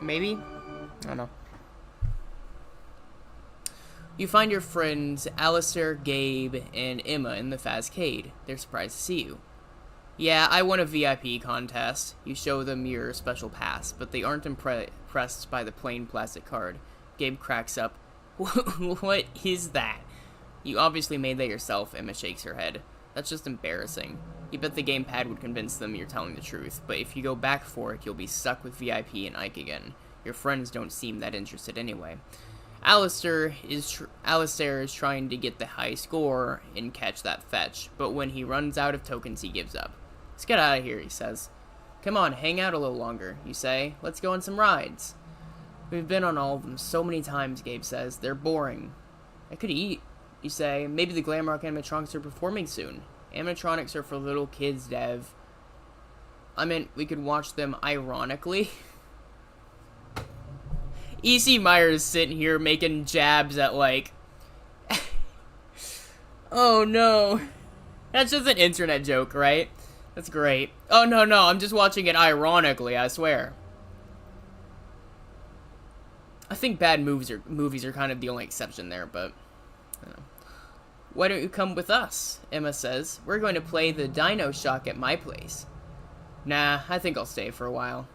[SPEAKER 1] Maybe? I don't know. You find your friends Alistair, Gabe, and Emma in the Fazcade. They're surprised to see you. Yeah, I won a VIP contest. You show them your special pass, but they aren't impressed by the plain plastic card. Gabe cracks up. What is that? You obviously made that yourself, Emma shakes her head. That's just embarrassing. You bet the gamepad would convince them you're telling the truth, but if you go back for it, you'll be stuck with VIP and Ike again. Your friends don't seem that interested anyway. Alistair is trying to get the high score and catch that fetch, but when he runs out of tokens, he gives up. Let's get out of here, he says. Come on, hang out a little longer, you say. Let's go on some rides. We've been on all of them so many times, Gabe says. They're boring. I could eat, you say. Maybe the Glamrock animatronics are performing soon. Animatronics are for little kids, Dev. I meant we could watch them ironically. E.C. Myers sitting here making jabs at, like... Oh, no. That's just an internet joke, right? That's great. Oh, no, I'm just watching it ironically, I swear. I think bad movies are kind of the only exception there, but... I don't know. Why don't you come with us? Emma says. We're going to play the Dino Shock at my place. Nah, I think I'll stay for a while.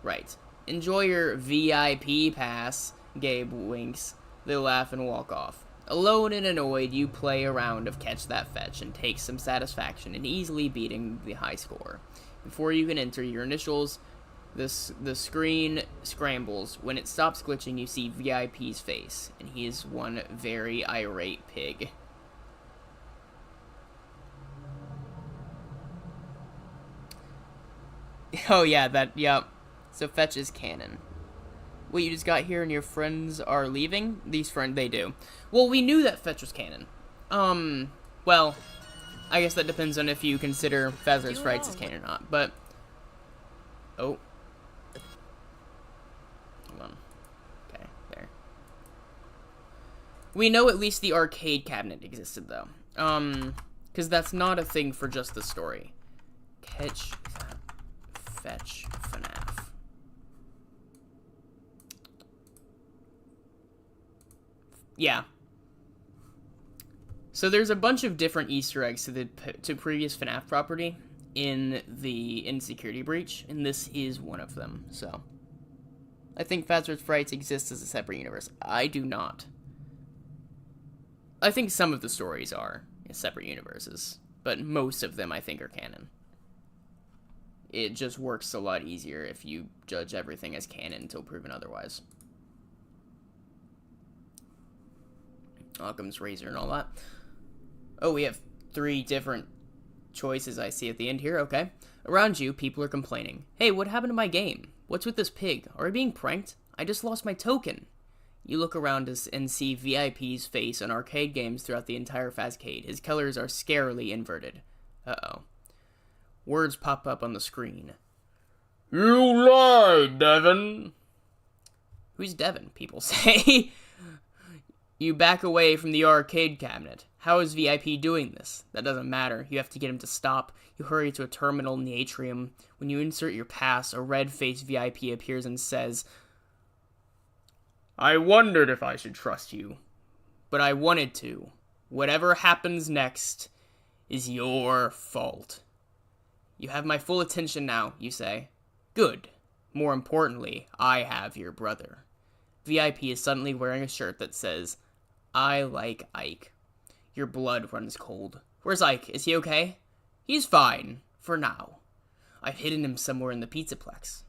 [SPEAKER 1] Right. Enjoy your VIP pass, Gabe winks. They laugh and walk off. Alone and annoyed, you play a round of Catch That Fetch and take some satisfaction in easily beating the high score. Before you can enter your initials, the screen scrambles. When it stops glitching, you see VIP's face, and he is one very irate pig. Oh yeah, yep. So Fetch is canon. Wait, you just got here and your friends are leaving? They do. Well, we knew that Fetch was canon. Well, I guess that depends on if you consider Fazbear's Frights as canon or not, but... Oh. Hold on. Okay, there. We know at least the arcade cabinet existed, though. Because that's not a thing for just the story. Fetch FNAF. Yeah. So there's a bunch of different Easter eggs to previous FNAF property in the Insecurity Breach, and this is one of them, so. I think Fazbear's Frights exists as a separate universe. I do not. I think some of the stories are in separate universes, but most of them I think are canon. It just works a lot easier if you judge everything as canon until proven otherwise. Occam's razor and all that. Oh, we have 3 different choices I see at the end here. Okay. Around you, people are complaining. Hey, what happened to my game? What's with this pig? Are we being pranked? I just lost my token. You look around us and see VIP's face on arcade games throughout the entire Fazcade. His colors are scarily inverted. Uh-oh. Words pop up on the screen. You lied, Devin. Who's Devin, people say. You back away from the arcade cabinet. How is VIP doing this? That doesn't matter. You have to get him to stop. You hurry to a terminal in the atrium. When you insert your pass, a red-faced VIP appears and says, I wondered if I should trust you, but I wanted to. Whatever happens next is your fault. You have my full attention now, you say. Good. More importantly, I have your brother. VIP is suddenly wearing a shirt that says, I like Ike. Your blood runs cold. Where's Ike? Is he okay? He's fine. For now. I've hidden him somewhere in the Pizzaplex.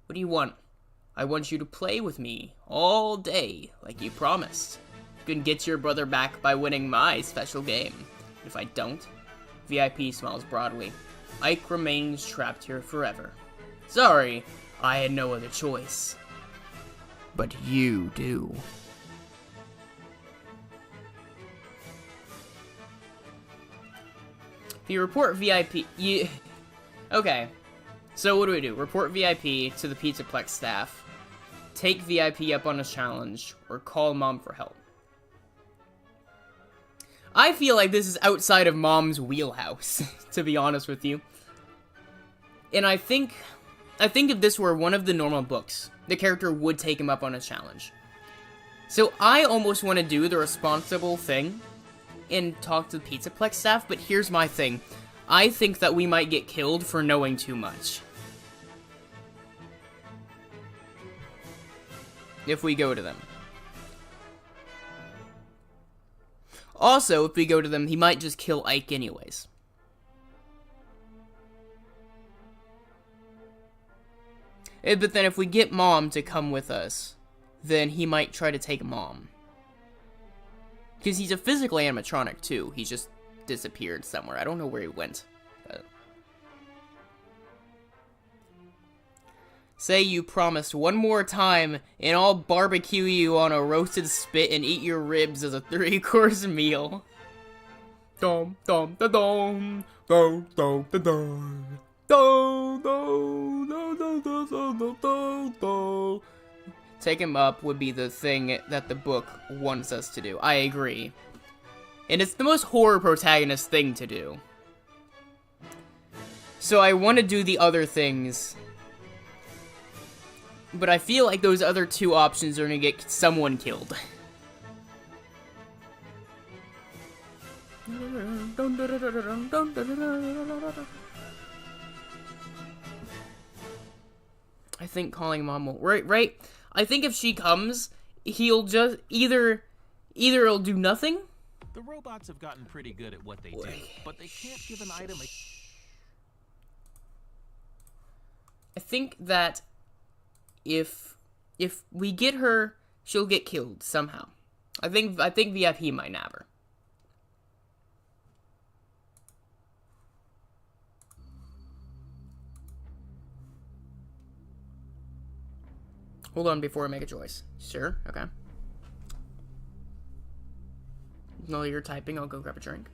[SPEAKER 1] What do you want? I want you to play with me all day, like you promised. You can get your brother back by winning my special game. If I don't, VIP smiles broadly. Ike remains trapped here forever. Sorry, I had no other choice. But you do. If you report VIP, Okay, so what do? Report VIP to the Pizzaplex staff, take VIP up on a challenge, or call Mom for help. I feel like this is outside of Mom's wheelhouse, to be honest with you. And I think if this were one of the normal books, the character would take him up on a challenge. So I almost want to do the responsible thing and talk to the Pizzaplex staff, but here's my thing. I think that we might get killed for knowing too much. If we go to them. Also, if we go to them, he might just kill Ike anyways. But then if we get Mom to come with us, then he might try to take Mom. Because he's a physical animatronic, too. He just disappeared somewhere. I don't know where he went. But... Say you promised one more time, and I'll barbecue you on a roasted spit and eat your ribs as a 3-course meal. Dum dum da dum, dum dum da dum. Take him up would be the thing that the book wants us to do. I agree. And it's the most horror protagonist thing to do. So I want to do the other things. But I feel like those other two options are going to get someone killed. I think calling Mom will... Right? I think if she comes, he'll just... Either he'll do nothing.
[SPEAKER 3] The robots have gotten pretty good at what they do, but they can't give an item a...
[SPEAKER 1] I think that if we get her, she'll get killed somehow. I think VIP might nab her. Hold on before I make a choice. Sure, okay. While you're typing, I'll go grab a drink.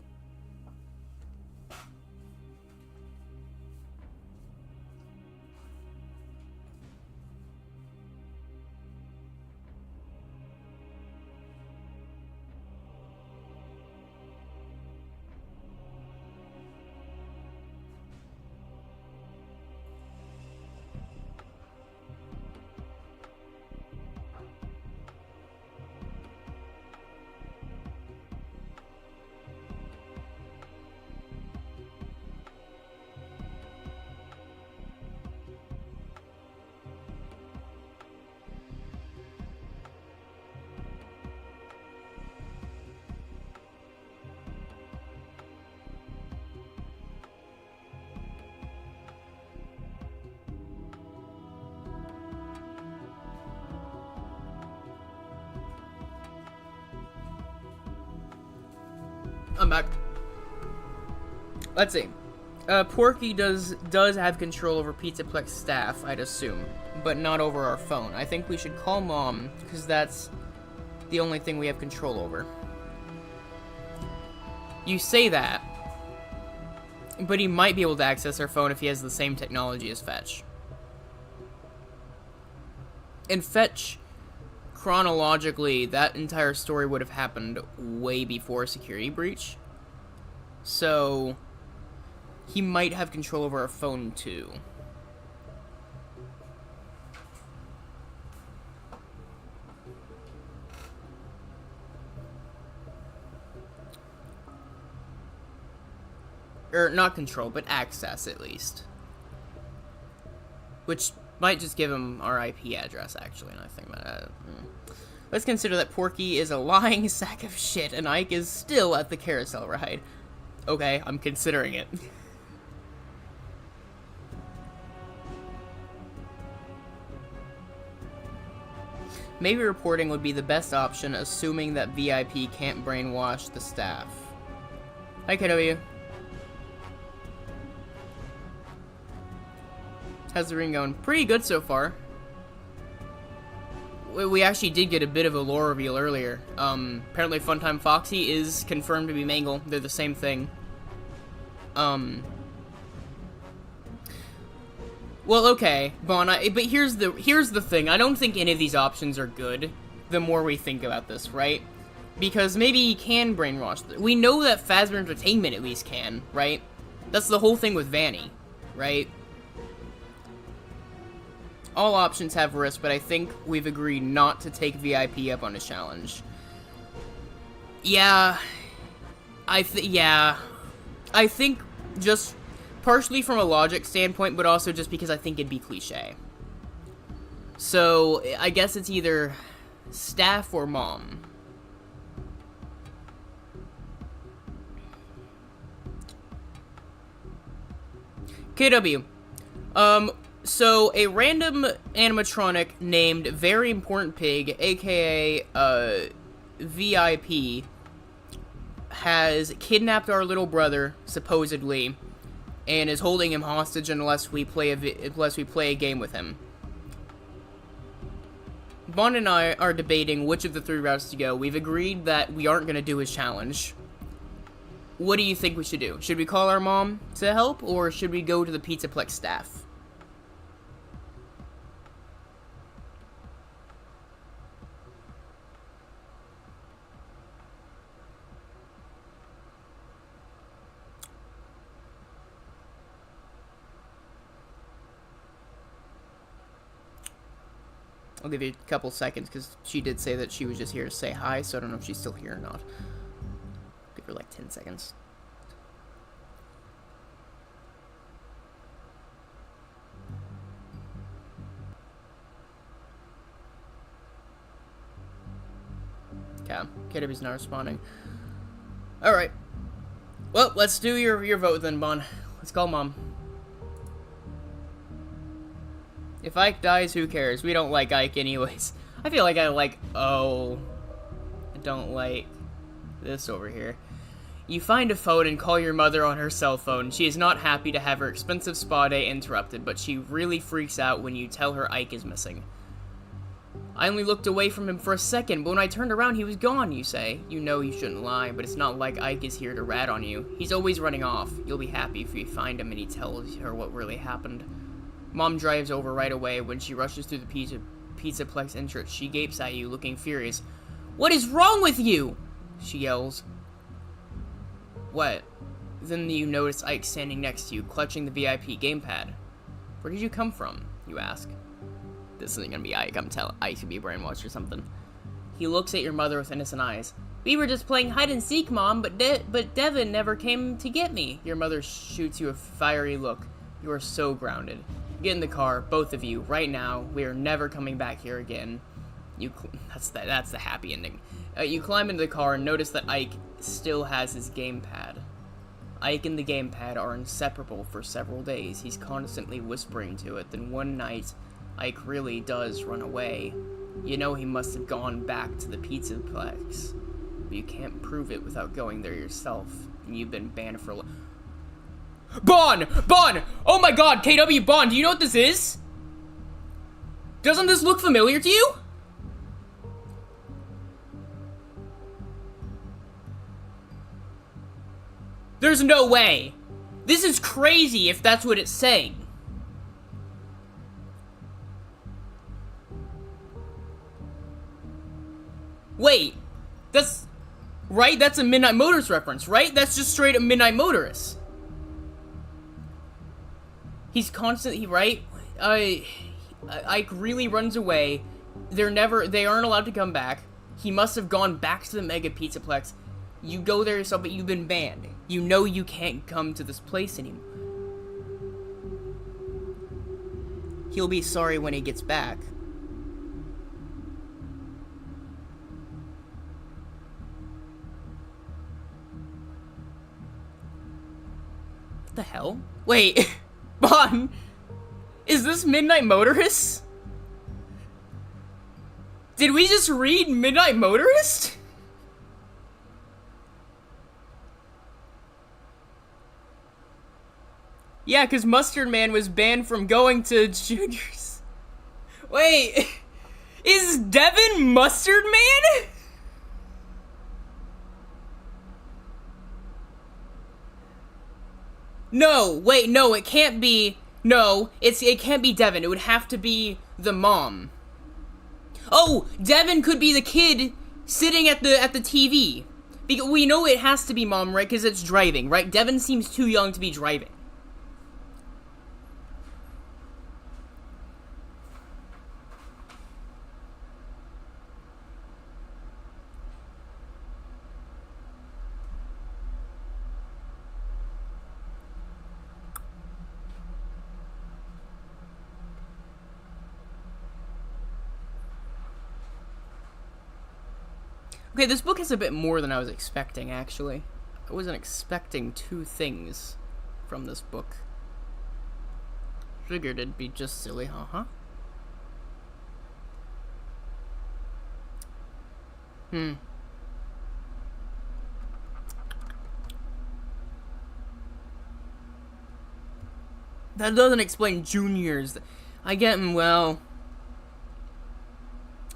[SPEAKER 1] I'm back. Let's see. Porky does have control over Pizzaplex staff, I'd assume, but not over our phone. I think we should call Mom, because that's the only thing we have control over. You say that, but he might be able to access our phone if he has the same technology as Fetch. And Fetch, chronologically, that entire story would have happened way before Security Breach. So, he might have control over our phone, too. or not control, but access at least. Which might just give him our IP address, actually, and I think that... Let's consider that Porky is a lying sack of shit, and Ike is still at the carousel ride. Okay, I'm considering it. Maybe reporting would be the best option, assuming that VIP can't brainwash the staff. Hi, KW. How's the ring going? Pretty good so far. We actually did get a bit of a lore reveal earlier. Apparently Funtime Foxy is confirmed to be Mangle. They're the same thing. Well, okay, Bon, but here's the thing. I don't think any of these options are good, the more we think about this, right? Because maybe he can brainwash. We know that Fazbear Entertainment at least can, right? That's the whole thing with Vanny, right? All options have risk, but I think we've agreed not to take VIP up on a challenge. Yeah. I think just partially from a logic standpoint, but also just because I think it'd be cliche. So, I guess it's either staff or mom. KW. So a random animatronic named Very Important Pig, aka, VIP, has kidnapped our little brother, supposedly, and is holding him hostage unless we play a game with him. Bond and I are debating which of the 3 routes to go. We've agreed that we aren't going to do his challenge. What do you think we should do? Should we call our mom to help, or should we go to the Pizzaplex staff? I'll give you a couple seconds, because she did say that she was just here to say hi, so I don't know if she's still here or not. Give her like 10 seconds. Okay, KW's not responding. Alright. Well, let's do your vote then, Bon. Let's call Mom. If Ike dies, who cares? We don't like Ike anyways. I feel like I don't like this over here. You find a phone and call your mother on her cell phone. She is not happy to have her expensive spa day interrupted, but she really freaks out when you tell her Ike is missing. I only looked away from him for a second, but when I turned around, he was gone, you say. You know you shouldn't lie, but it's not like Ike is here to rat on you. He's always running off. You'll be happy if you find him and he tells her what really happened. Mom drives over right away. When she rushes through the Pizzaplex entrance, she gapes at you, looking furious. What is wrong with you? She yells. What? Then you notice Ike standing next to you, clutching the VIP gamepad. Where did you come from? You ask. This isn't gonna be Ike. I'm telling Ike could be brainwashed or something. He looks at your mother with innocent eyes. We were just playing hide and seek, Mom, but Devin never came to get me. Your mother shoots you a fiery look. You are so grounded. Get in the car, both of you, right now. We are never coming back here again. That's the happy ending. You climb into the car and notice that Ike still has his gamepad. Ike and the gamepad are inseparable for several days. He's constantly whispering to it. Then one night, Ike really does run away. You know he must have gone back to the Pizzaplex. But you can't prove it without going there yourself. And you've been banned for Bon! Bon! Oh my god, KW Bon, do you know what this is? Doesn't this look familiar to you? There's no way. This is crazy if that's what it's saying. Wait, that's... Right? That's a Midnight Motorist reference, right? That's just straight up Midnight Motorist. He's constantly, right? Ike really runs away. They aren't allowed to come back. He must have gone back to the Mega Pizzaplex. You go there yourself, but you've been banned. You know you can't come to this place anymore. He'll be sorry when he gets back. What the hell? Wait, Bon, is this Midnight Motorist? Did we just read Midnight Motorist? Yeah, because Mustard Man was banned from going to juniors. Wait, is Devin Mustard Man? No, wait, no, it can't be. No, it can't be Devin. It would have to be the mom. Oh, Devin could be the kid sitting at the TV. Because we know it has to be mom, right? Because it's driving, right? Devin seems too young to be driving. Okay, this book is a bit more than I was expecting, actually. I wasn't expecting two things from this book. Figured it'd be just silly, huh? That doesn't explain juniors. I get, well...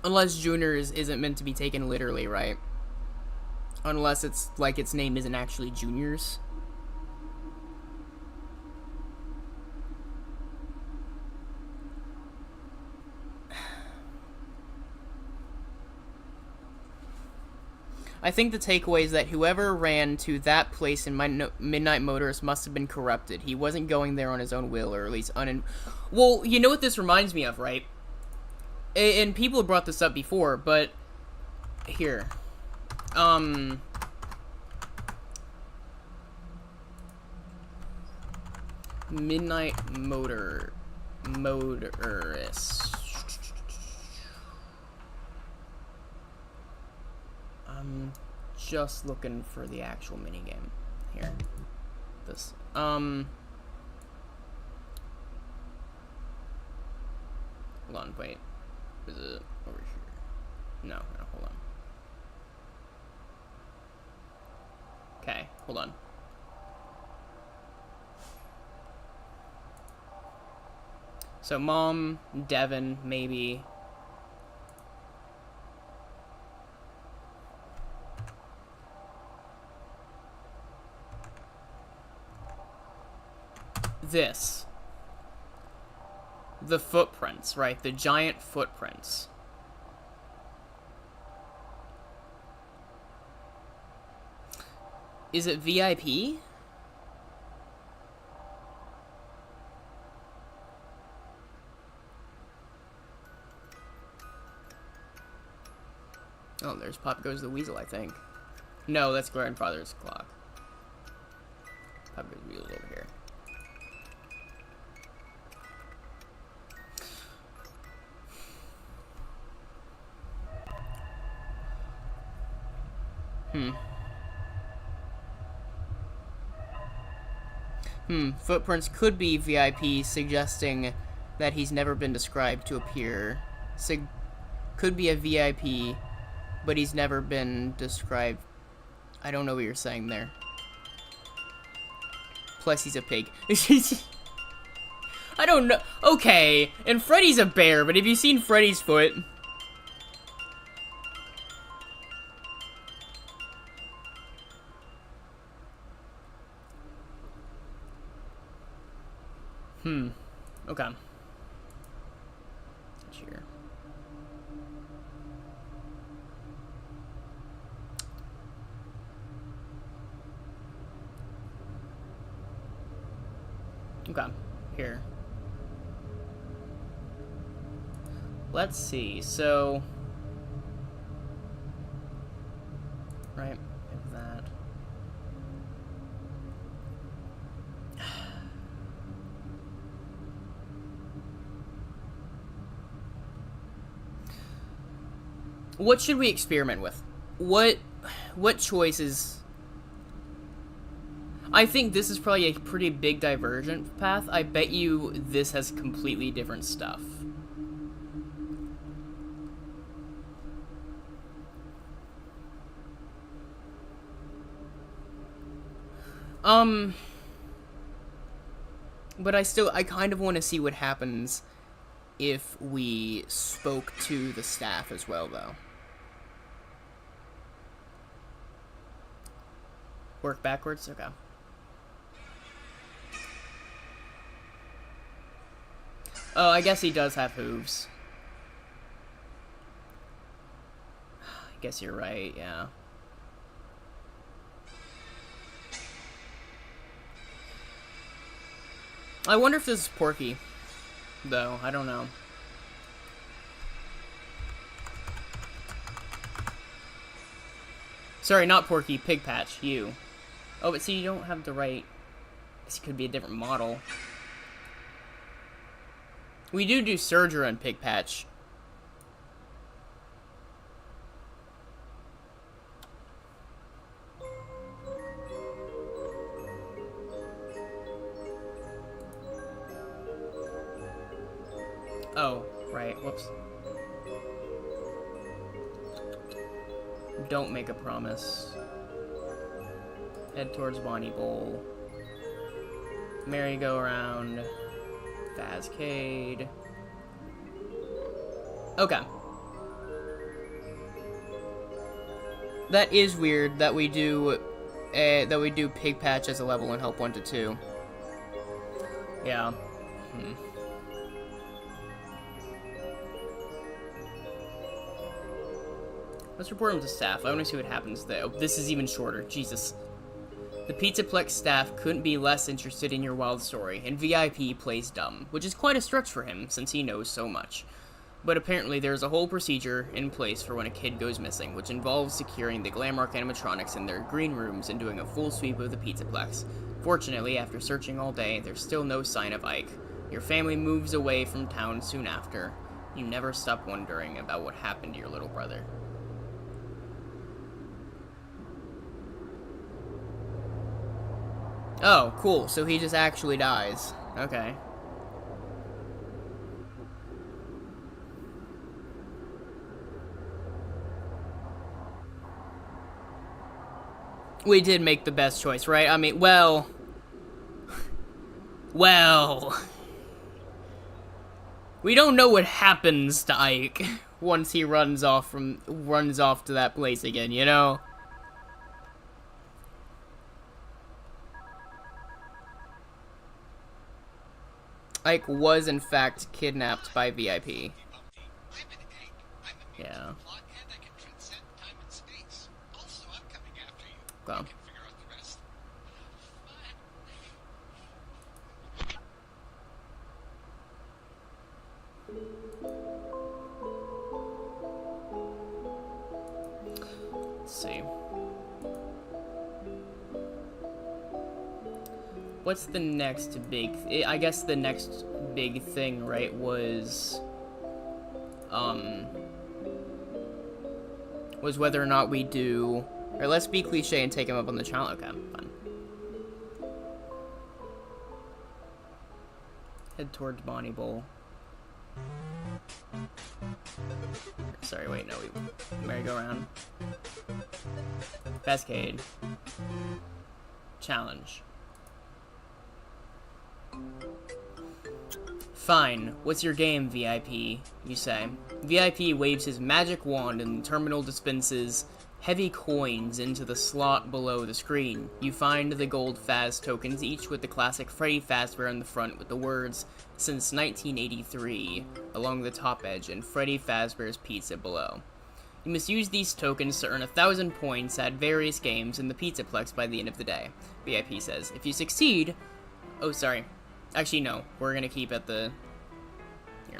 [SPEAKER 1] Unless juniors isn't meant to be taken literally, right? Unless it's like its name isn't actually juniors. I think the takeaway is that whoever ran to that place in Midnight Motorist must have been corrupted. He wasn't going there on his own will, or at least Well, you know what this reminds me of, right? And people have brought this up before, but here, Midnight Motorist. I'm just looking for the actual minigame here. This, hold on, wait. Is it over here? No, hold on. Okay, hold on. So, Mom, Devin, maybe. This. The footprints, right? The giant footprints. Is it VIP? Oh, there's Pop Goes the Weasel, I think. No, that's Grandfather's Clock. Pop Goes the Weasel's over here. Footprints could be VIP, suggesting that he's never been described to appear. Could be a VIP, but he's never been described. I don't know what you're saying there. Plus, he's a pig. I don't know. Okay, and Freddy's a bear, but have you seen Freddy's foot? Okay. Here. Okay. Here. Let's see. So, right, that. What should we experiment with? What choices? I think this is probably a pretty big divergent path. I bet you this has completely different stuff. But I kind of want to see what happens if we spoke to the staff as well, though. Work backwards? Okay. Oh, I guess he does have hooves. I guess you're right, yeah. I wonder if this is Porky, though. I don't know. Sorry, not Porky, Pig Patch, you. Oh, but see, you don't have the right... This could be a different model. We do Surger and Pig Patch. Oh, right, whoops. Don't make a promise. Head towards Bonnie Bowl. Merry-go-round. Fazcade. Okay. That is weird that we do Pig Patch as a level and help 1 to 2. Yeah. Let's report him to staff. I want to see what happens though. This is even shorter. Jesus. The Pizzaplex staff couldn't be less interested in your wild story, and VIP plays dumb, which is quite a stretch for him since he knows so much. But apparently there's a whole procedure in place for when a kid goes missing, which involves securing the Glamrock animatronics in their green rooms and doing a full sweep of the Pizzaplex. Fortunately, after searching all day, there's still no sign of Ike. Your family moves away from town soon after. You never stop wondering about what happened to your little brother. Oh, cool. So he just actually dies. Okay. We did make the best choice, right? I mean, well... Well... We don't know what happens to Ike once he runs off to that place again, you know? Ike was, in fact, kidnapped by VIP. Yeah. Well. Let's see. What's the next big... I guess the next big thing, right, was whether or not we do... Or let's be cliche and take him up on the challenge. Okay, fine. Head towards Bonnie Bowl. Sorry, wait, no, we merry-go-round. Cascade. Challenge. Fine, what's your game, VIP? You say. VIP waves his magic wand and the terminal dispenses heavy coins into the slot below the screen. You find the gold Faz tokens, each with the classic Freddy Fazbear on the front with the words, "Since 1983, along the top edge, and Freddy Fazbear's Pizza below. You must use these tokens to earn 1,000 points at various games in the Pizzaplex by the end of the day. VIP says, if you succeed... Oh, sorry. Actually, no. We're gonna keep at the... Here.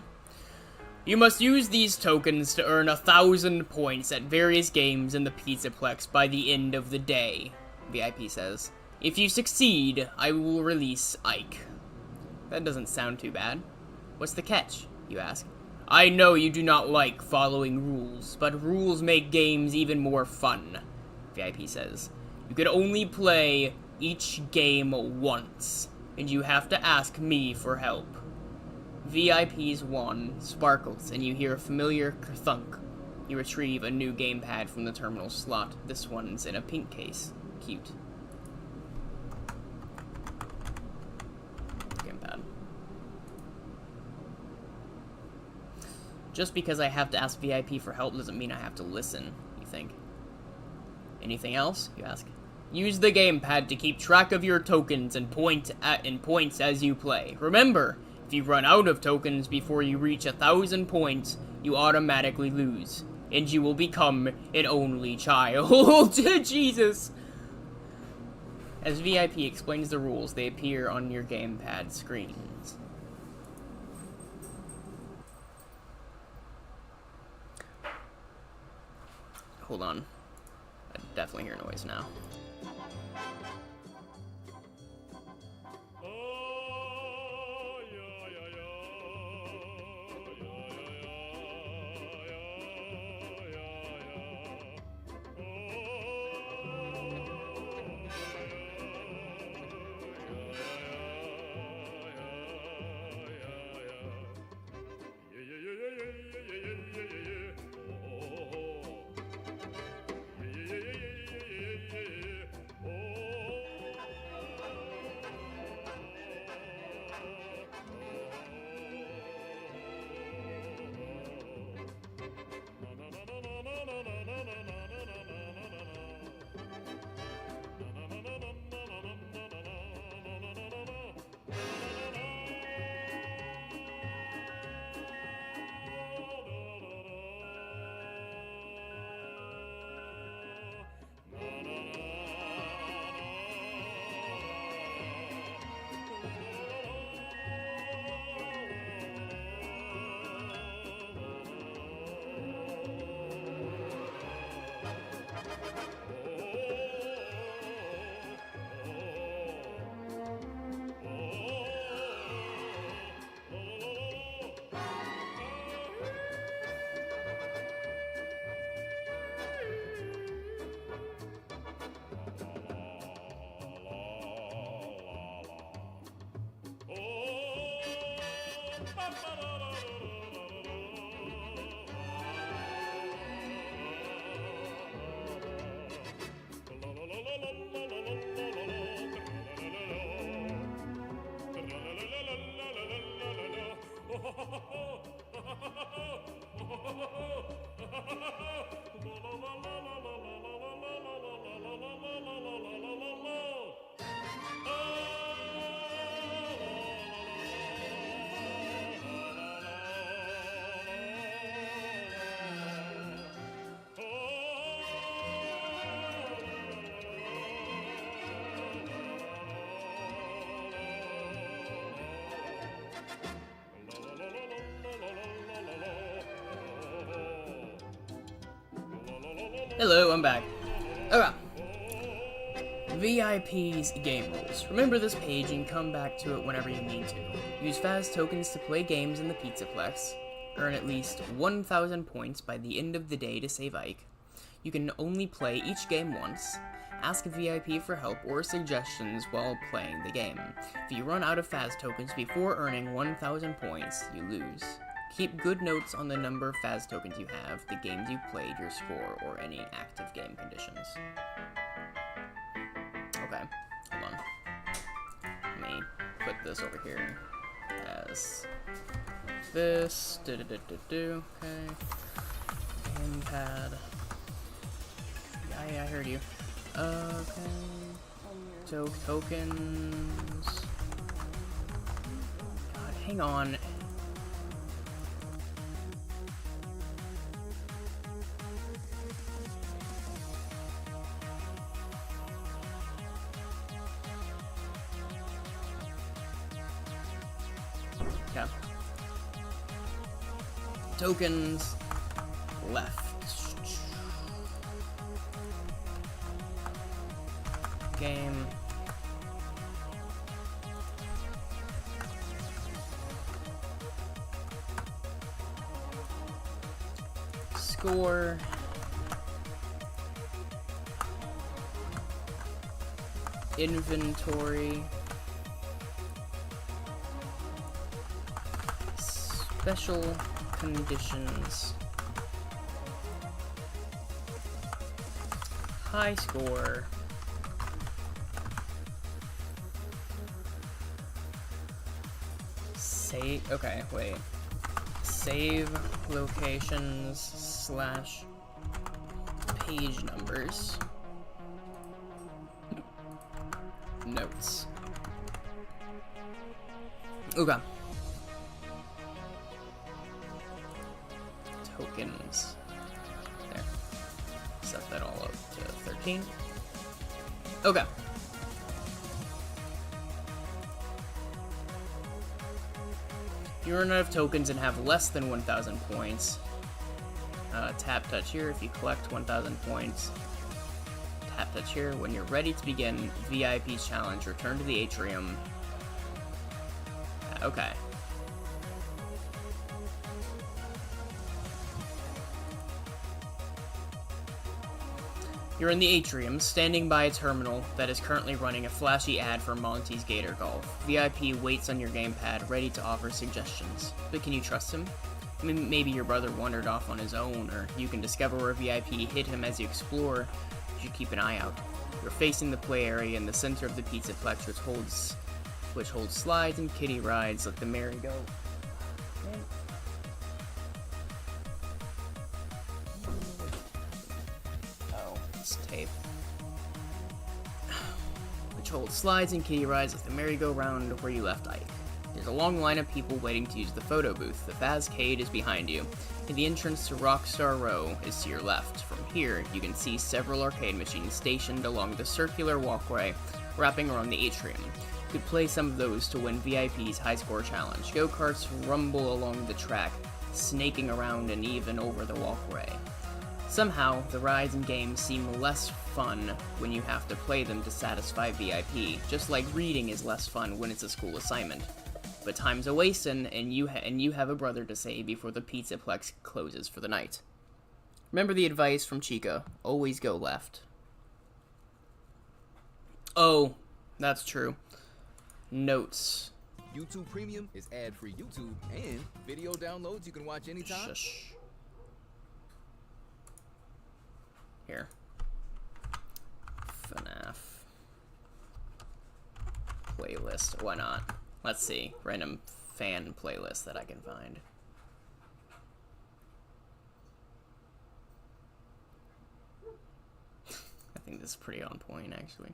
[SPEAKER 1] You must use these tokens to earn 1,000 points at various games in the Pizzaplex by the end of the day, VIP says. If you succeed, I will release Ike. That doesn't sound too bad. What's the catch, you ask? I know you do not like following rules, but rules make games even more fun, VIP says. You can only play each game once, and you have to ask me for help. VIP's wand sparkles, and you hear a familiar kerthunk. You retrieve a new gamepad from the terminal slot. This one's in a pink case. Cute. Gamepad. Just because I have to ask VIP for help doesn't mean I have to listen, you think. Anything else, you ask? Use the gamepad to keep track of your tokens and points as you play. Remember, if you run out of tokens before you reach 1,000 points, you automatically lose, and you will become an only child. Jesus! As VIP explains the rules, they appear on your gamepad screens. Hold on. I definitely hear noise now. Hello, I'm back. Okay. VIP's game rules. Remember this page and come back to it whenever you need to. Use Faz tokens to play games in the Pizzaplex. Earn at least 1,000 points by the end of the day to save Ike. You can only play each game once. Ask a VIP for help or suggestions while playing the game. If you run out of Faz tokens before earning 1,000 points, you lose. Keep good notes on the number of Faz tokens you have, the games you've played, your score, or any active game conditions. Okay, hold on. Let me put this over here as this. Okay. Gamepad. I heard you. Okay. So, tokens. God, hang on. Okay. Tokens left. Game. score. Inventory. Special conditions. High score. Save. Okay, wait. Save locations slash page numbers. Notes. Okay. Tokens. There. Set that all up to 13. Okay. You run out of tokens and have less than 1,000 points. Tap touch here if you collect 1,000 points. Tap touch here when you're ready to begin VIP challenge. Return to the atrium. Okay. You're in the atrium, standing by a terminal that is currently running a flashy ad for Monty's Gator Golf. VIP waits on your gamepad, ready to offer suggestions. But can you trust him? I mean, maybe your brother wandered off on his own, or you can discover where VIP hid him as you explore. You should keep an eye out. You're facing the play area in the center of the Pizzaplex, which holds slides and kiddie rides like the merry-go. Tape. Which holds slides and kiddie rides like the merry-go-round where you left Ike. There's a long line of people waiting to use the photo booth. The Fazcade is behind you, and the entrance to Rockstar Row is to your left. From here, you can see several arcade machines stationed along the circular walkway wrapping around the atrium. You could play some of those to win VIP's high score challenge. Go-karts rumble along the track, snaking around and even over the walkway. Somehow, the rides and games seem less fun when you have to play them to satisfy VIP, just like reading is less fun when it's a school assignment. But time's a wastin', and you have a brother to save before the Pizzaplex closes for the night. Remember the advice from Chica, always go left. Oh, that's true. Notes.
[SPEAKER 4] YouTube Premium is ad-free YouTube and video downloads you can watch anytime.
[SPEAKER 1] Shush. Here. FNAF. Playlist. Why not? Let's see. Random fan playlist that I can find. I think this is pretty on point, actually.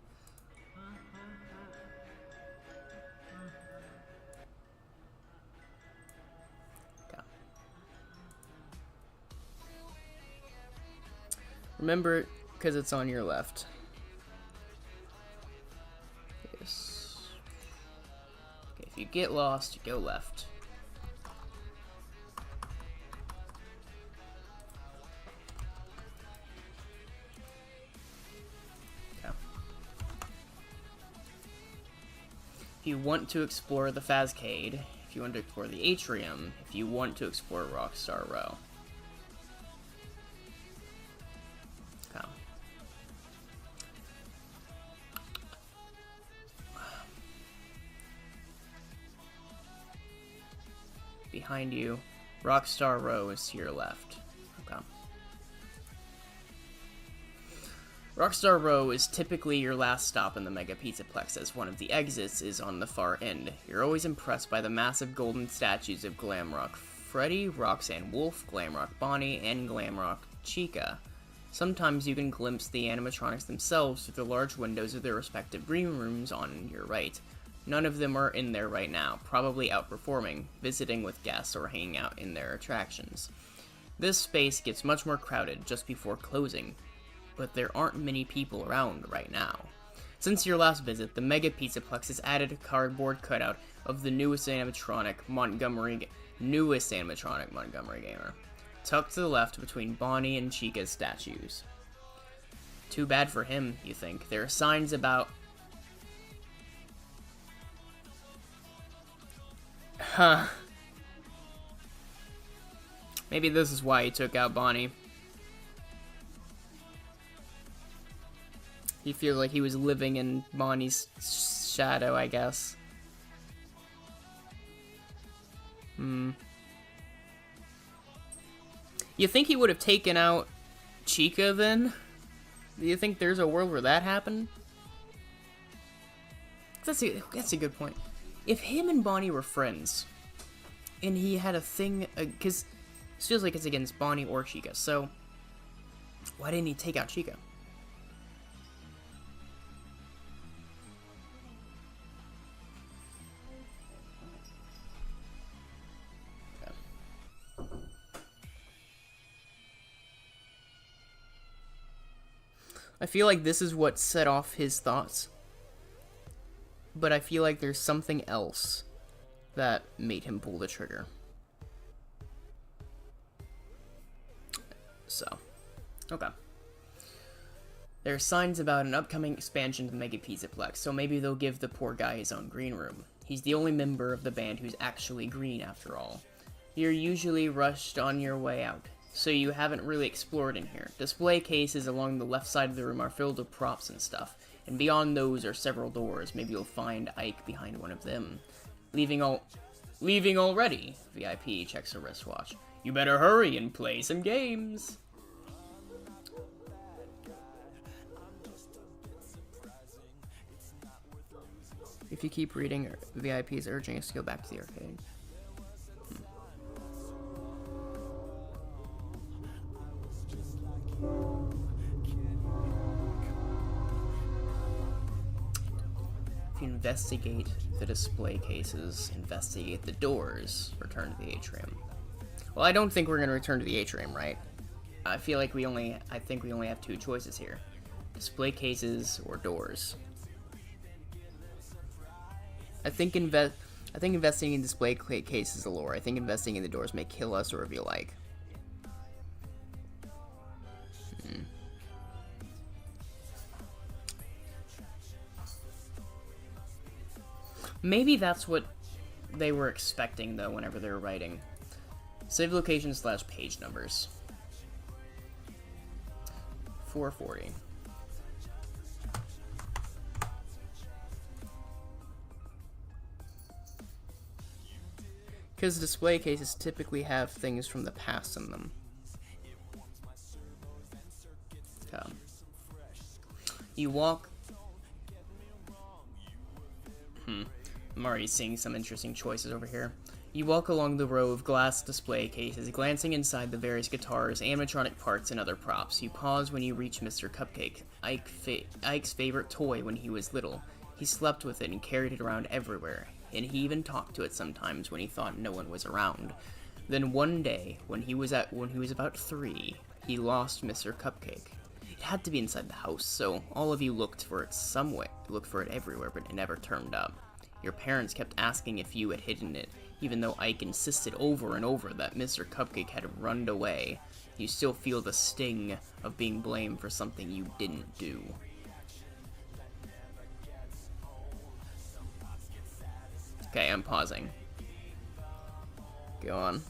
[SPEAKER 1] Remember it, because it's on your left. Yes. Okay, if you get lost, you go left. Okay. If you want to explore the Fazcade, if you want to explore the atrium, if you want to explore Rockstar Row. Behind you, Rockstar Row is to your left. Okay. Rockstar Row is typically your last stop in the Mega Pizzaplex, as one of the exits is on the far end. You're always impressed by the massive golden statues of Glamrock Freddy, Roxanne Wolf, Glamrock Bonnie, and Glamrock Chica. Sometimes you can glimpse the animatronics themselves through the large windows of their respective green rooms on your right. None of them are in there right now, probably out performing, visiting with guests, or hanging out in their attractions. This space gets much more crowded just before closing, but there aren't many people around right now. Since your last visit, the Mega Pizzaplex has added a cardboard cutout of the newest animatronic Montgomery Gamer, tucked to the left between Bonnie and Chica's statues. Too bad for him, you think. There are signs about... Huh. Maybe this is why he took out Bonnie. He feels like he was living in Bonnie's shadow, I guess. You think he would have taken out Chica then? Do you think there's a world where that happened? That's a good point. If him and Bonnie were friends, and he had a thing, because it feels like it's against Bonnie or Chica, so why didn't he take out Chica? I feel like this is what set off his thoughts. But I feel like there's something else that made him pull the trigger. So, okay. There are signs about an upcoming expansion to the Mega Pizzaplex, so maybe they'll give the poor guy his own green room. He's the only member of the band who's actually green after all. You're usually rushed on your way out, so you haven't really explored in here. Display cases along the left side of the room are filled with props and stuff, and beyond those are several doors. Maybe you'll find Ike behind one of them. Leaving already? VIP checks her wristwatch. You better hurry and play some games. If you keep reading, VIP is urging us to go back to the arcade. If you investigate the display cases, investigate the doors, return to the atrium. Well, I don't think we're going to return to the atrium, right? I feel like I think we only have two choices here. Display cases or doors. I think investing in display cases is a lure. I think investing in the doors may kill us or reveal like. Maybe that's what they were expecting, though, whenever they were writing. Save location / page numbers. 440. Because display cases typically have things from the past in them. You walk... I'm already seeing some interesting choices over here. You walk along the row of glass display cases, glancing inside the various guitars, animatronic parts, and other props. You pause when you reach Mr. Cupcake, Ike's favorite toy when he was little. He slept with it and carried it around everywhere, and he even talked to it sometimes when he thought no one was around. Then one day, when he was about 3, he lost Mr. Cupcake. It had to be inside the house, so all of you looked for it everywhere, but it never turned up. Your parents kept asking if you had hidden it, even though Ike insisted over and over that Mr. Cupcake had run away. You still feel the sting of being blamed for something you didn't do. Okay, I'm pausing. Go on.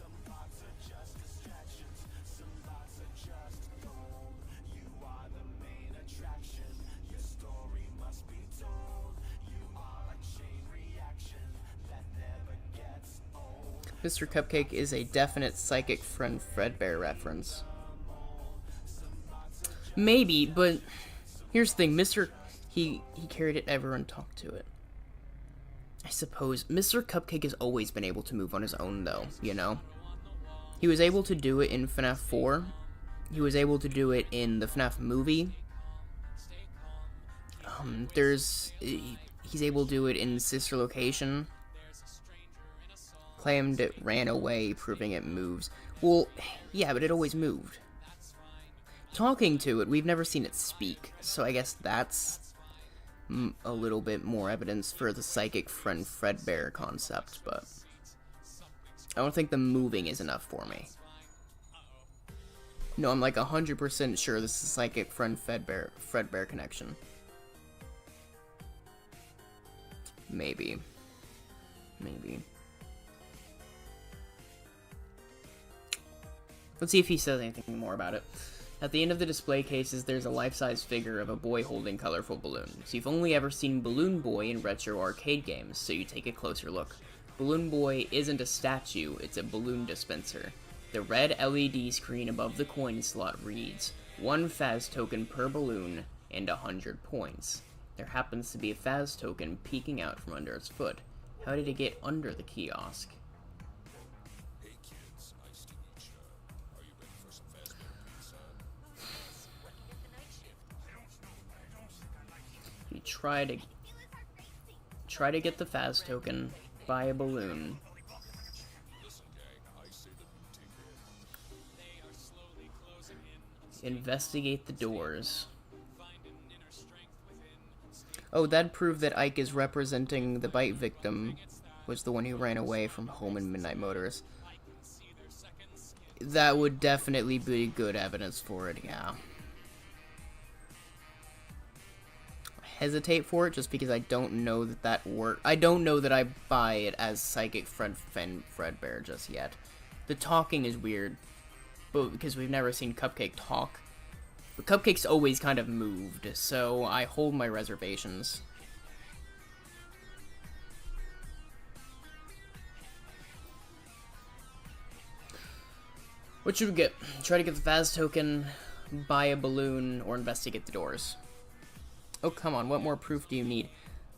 [SPEAKER 1] Mr. Cupcake is a definite Psychic Friend Fredbear reference. Maybe, but here's the thing, he carried it ever and talked to it. I suppose Mr. Cupcake has always been able to move on his own, though, you know? He was able to do it in FNAF 4. He was able to do it in the FNAF movie. He's able to do it in Sister Location. Claimed it ran away, proving it moves. Well, yeah, but it always moved. Talking to it, we've never seen it speak, so I guess that's a little bit more evidence for the Psychic Friend Fredbear concept, but I don't think the moving is enough for me. No, I'm like 100% sure this is Psychic Friend Fredbear connection. Maybe. Let's see if he says anything more about it. At the end of the display cases, there's a life-size figure of a boy holding colorful balloons. You've only ever seen Balloon Boy in retro arcade games, so you take a closer look. Balloon Boy isn't a statue, it's a balloon dispenser. The red LED screen above the coin slot reads, 1 Faz token per balloon and 100 points. There happens to be a Faz token peeking out from under its foot. How did it get under the kiosk?
[SPEAKER 5] Hey kids, nice to meet ya. Are you ready for some fast food pizza?
[SPEAKER 1] You try to get the Faz token, buy a balloon.
[SPEAKER 5] Listen, gang, I say that we take it.
[SPEAKER 1] Investigate the doors. Oh, that proved that Ike is representing the bite victim, was the one who ran away from home in Midnight Motors. That would definitely be good evidence for it, yeah. Hesitate for it just because I don't know that works. I don't know that I buy it as Psychic Fredbear just yet. The talking is weird, but because we've never seen Cupcake talk. But Cupcake's always kind of moved, so I hold my reservations. What should we get? Try to get the Faz token, buy a balloon, or investigate the doors. Oh, come on, what more proof do you need?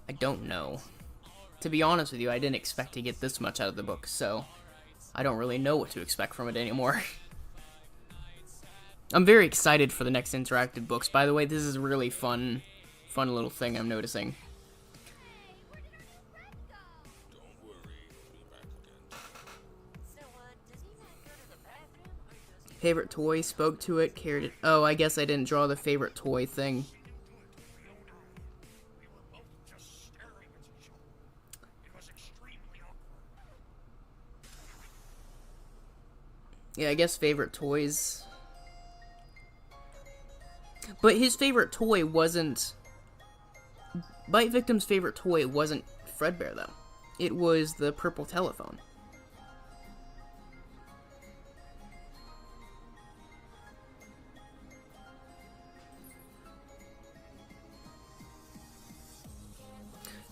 [SPEAKER 1] I don't know. To be honest with you, I didn't expect to get this much out of the book, so I don't really know what to expect from it anymore. I'm very excited for the next interactive books. By the way, this is a really fun little thing I'm noticing.
[SPEAKER 5] Don't worry, we'll be back again.
[SPEAKER 1] Favorite toy, spoke to it, carried it. Oh, I guess I didn't draw the favorite toy thing. Yeah, I guess favorite toys. But his favorite toy wasn't... Bite Victim's favorite toy wasn't Fredbear, though. It was the purple telephone.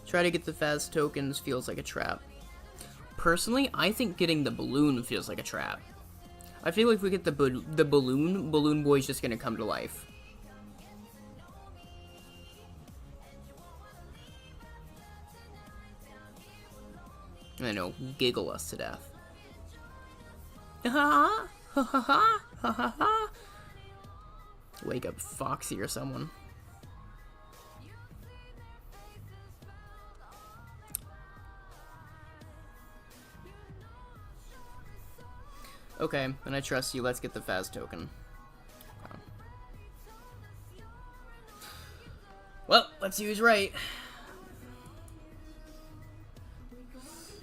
[SPEAKER 1] Try to get the Faz tokens feels like a trap. Personally, I think getting the balloon feels like a trap. I feel like if we get the balloon, Balloon Boy's just gonna come to life. I know, giggle us to death. Ha ha ha ha ha ha ha. Wake up Foxy or someone. Okay, and I trust you. Let's get the Faz token. Wow. Well, let's see who's right.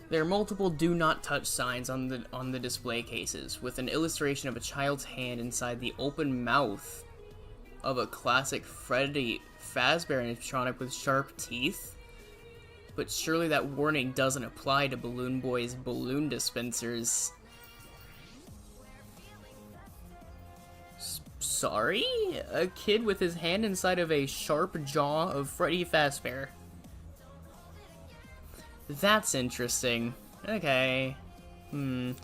[SPEAKER 1] There are multiple do not touch signs on the display cases, with an illustration of a child's hand inside the open mouth of a classic Freddy Fazbear animatronic with sharp teeth. But surely that warning doesn't apply to Balloon Boy's balloon dispensers. Sorry? A kid with his hand inside of a sharp jaw of Freddy Fazbear. That's interesting. Okay. You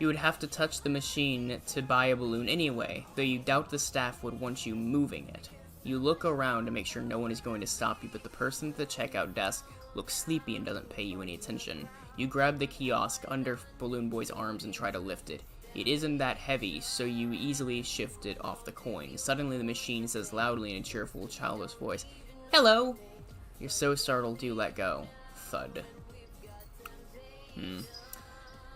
[SPEAKER 1] would have to touch the machine to buy a balloon anyway, though you doubt the staff would want you moving it. You look around to make sure no one is going to stop you, but the person at the checkout desk looks sleepy and doesn't pay you any attention. You grab the kiosk under Balloon Boy's arms and try to lift it. It isn't that heavy, so you easily shift it off the coin. Suddenly the machine says loudly in a cheerful, childless voice, "Hello!" You're so startled you let go. Thud. The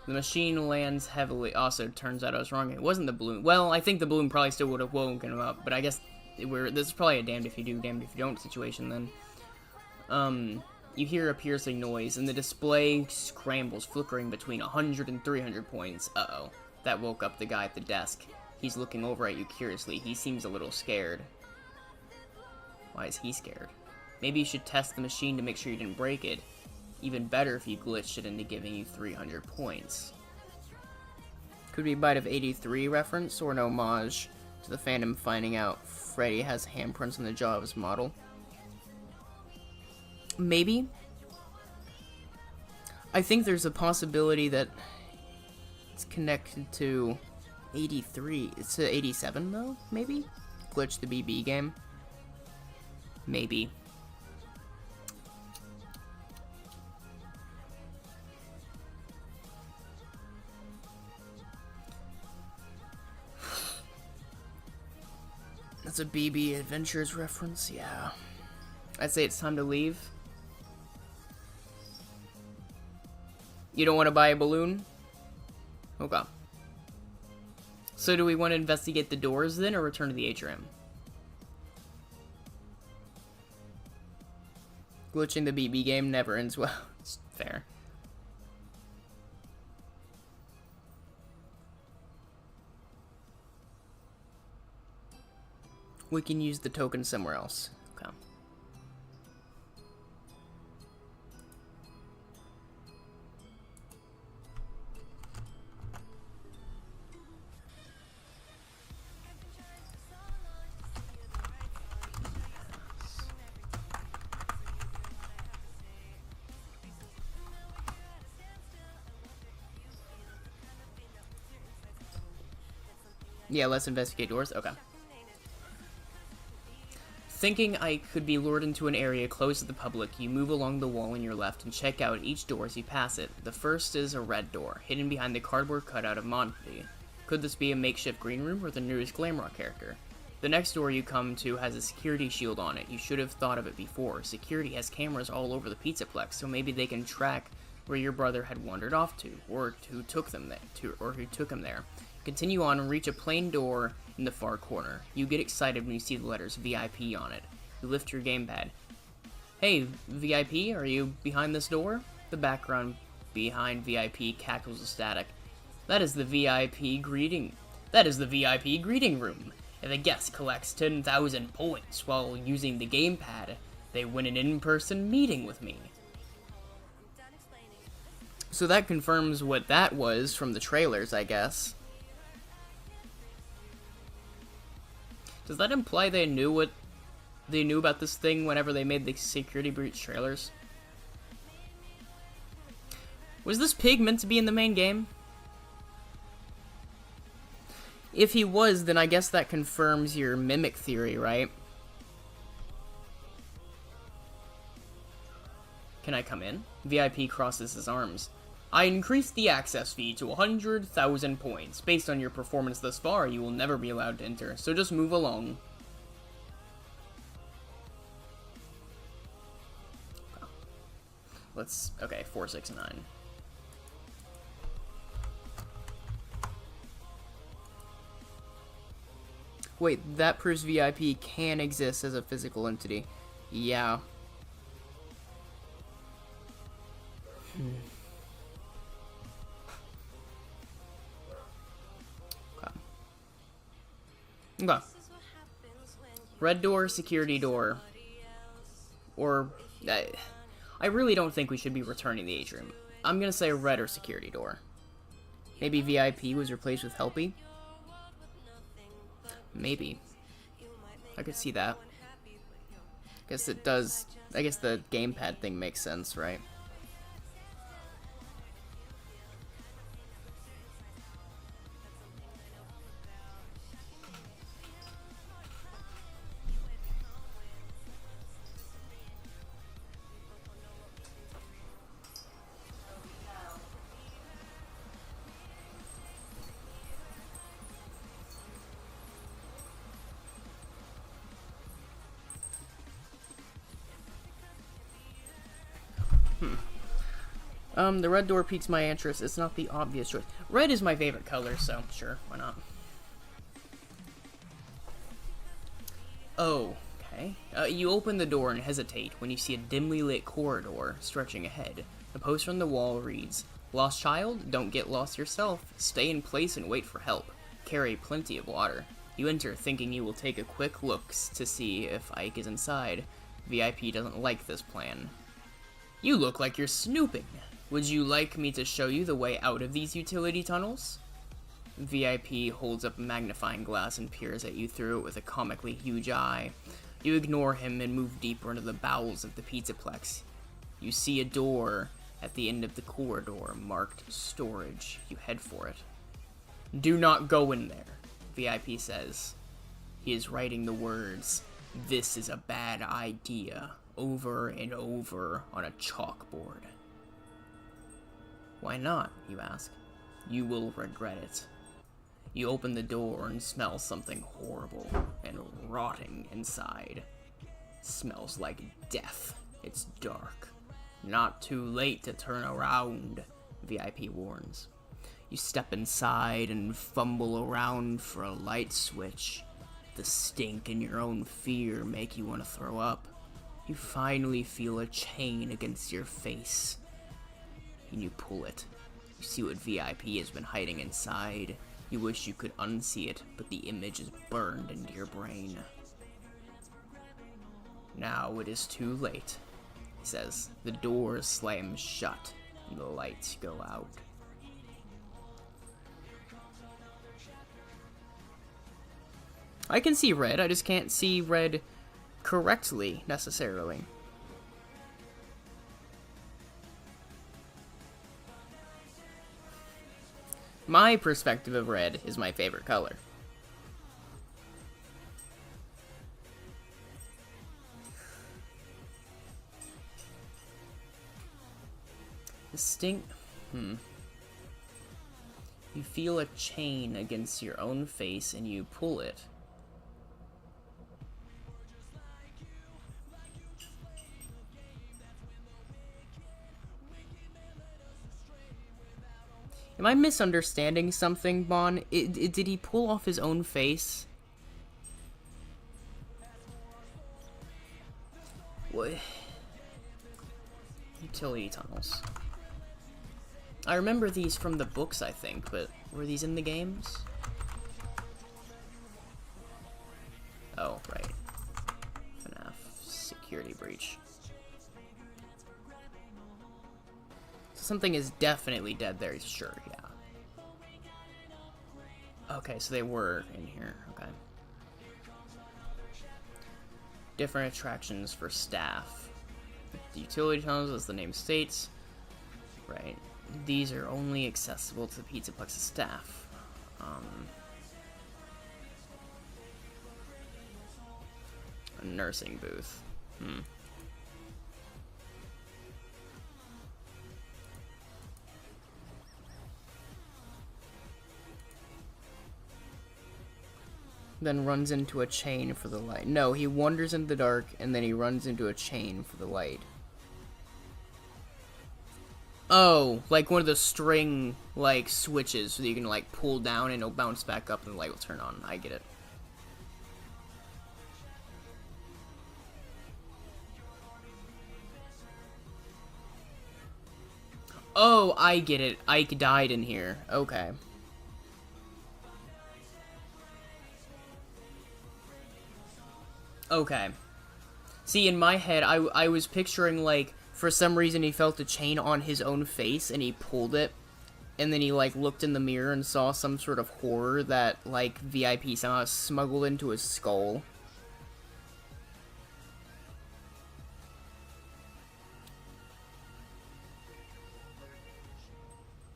[SPEAKER 1] machine lands heavily. Also, turns out I was wrong. It wasn't the balloon. Well, I think the balloon probably still would have woken him up, but I guess this is probably a damned if you do, damned if you don't situation then. You hear a piercing noise, and the display scrambles, flickering between 100 and 300 points. Uh-oh. That woke up the guy at the desk. He's looking over at you curiously. He seems a little scared. Why is he scared? Maybe you should test the machine to make sure you didn't break it. Even better if you glitched it into giving you 300 points. Could be a Bite of 83 reference or an homage to the fandom finding out Freddy has handprints on the jaw of his model. Maybe. I think there's a possibility that it's connected to 83. It's to 87 though, maybe? Glitch the BB game. Maybe. That's a BB Adventures reference, yeah. I'd say it's time to leave. You don't want to buy a balloon? Okay. So do we want to investigate the doors then, or return to the atrium? Glitching the BB game never ends well. It's fair. We can use the token somewhere else. Okay. Yeah, let's investigate doors. Okay. Thinking I could be lured into an area closed to the public, you move along the wall on your left and check out each door as you pass it. The first is a red door, hidden behind the cardboard cutout of Monty. Could this be a makeshift green room or the newest Glamrock character? The next door you come to has a security shield on it. You should have thought of it before. Security has cameras all over the Pizzaplex, so maybe they can track where your brother had wandered off to, or who took him there. Continue on and reach a plain door in the far corner. You get excited when you see the letters VIP on it. You lift your gamepad. Hey, VIP, are you behind this door? The background behind VIP cackles ecstatic. That is the VIP greeting room. If a guest collects 10,000 points while using the gamepad, they win an in-person meeting with me. So that confirms what that was from the trailers, I guess. Does that imply they knew about this thing whenever they made the security breach trailers? Was this pig meant to be in the main game? If he was, then I guess that confirms your mimic theory, right? Can I come in? VIP crosses his arms. I increased the access fee to 100,000 points. Based on your performance thus far, you will never be allowed to enter, so just move along. Okay, 469. Wait, that proves VIP can exist as a physical entity. Yeah. Okay. Red door, security door. Or, I really don't think we should be returning the atrium. I'm gonna say red or security door. Maybe VIP was replaced with Helpy? Maybe. I could see that. Guess it does. I guess the gamepad thing makes sense, right? The red door piques my interest. It's not the obvious choice. Red is my favorite color, so sure, why not? Oh, okay. You open the door and hesitate when you see a dimly lit corridor stretching ahead. The poster on the wall reads, "Lost child? Don't get lost yourself. Stay in place and wait for help. Carry plenty of water." You enter thinking you will take a quick look to see if Ike is inside. VIP doesn't like this plan. You look like you're snooping. Would you like me to show you the way out of these utility tunnels? VIP holds up a magnifying glass and peers at you through it with a comically huge eye. You ignore him and move deeper into the bowels of the Pizzaplex. You see a door at the end of the corridor marked storage. You head for it. Do not go in there, VIP says. He is writing the words, "This is a bad idea," over and over on a chalkboard. Why not, you ask. You will regret it. You open the door and smell something horrible and rotting inside. Smells like death. It's dark. Not too late to turn around, VIP warns. You step inside and fumble around for a light switch. The stink and your own fear make you want to throw up. You finally feel a chain against your face. And you pull it. You see what VIP has been hiding inside. You wish you could unsee it, but the image is burned into your brain. Now it is too late, he says. The door slams shut and the lights go out. I can see red, I just can't see red correctly, necessarily. My perspective of red is my favorite color. Distinct. You feel a chain against your own face and you pull it. Am I misunderstanding something, Bon? Did he pull off his own face? What? Utility tunnels. I remember these from the books, I think, but were these in the games? Oh, right. FNAF security breach. Something is definitely dead there, sure, yeah. Okay, so they were in here, okay. Different attractions for staff. The utility tunnels, as the name states. Right. These are only accessible to the Pizzaplex's staff. A nursing booth. Then runs into a chain for the light. No, he wanders in the dark, and then he runs into a chain for the light. Oh, like one of the string, like, switches, so that you can, like, pull down and it'll bounce back up and the light will turn on. I get it. Oh, I get it. Ike died in here. Okay. Okay. See, in my head, I was picturing, like, for some reason he felt a chain on his own face, and he pulled it, and then he, like, looked in the mirror and saw some sort of horror that, like, VIP somehow smuggled into his skull.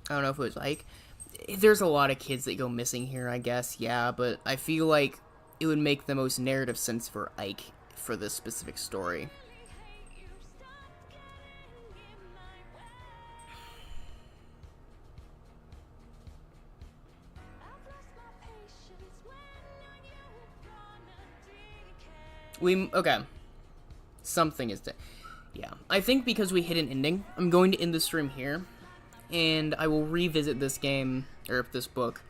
[SPEAKER 1] I don't know if it was Ike. There's a lot of kids that go missing here, I guess, yeah, but I feel like it would make the most narrative sense for Ike for this specific story. Okay. Something is dead. Yeah. I think because we hit an ending, I'm going to end the stream here, and I will revisit this game, or this book,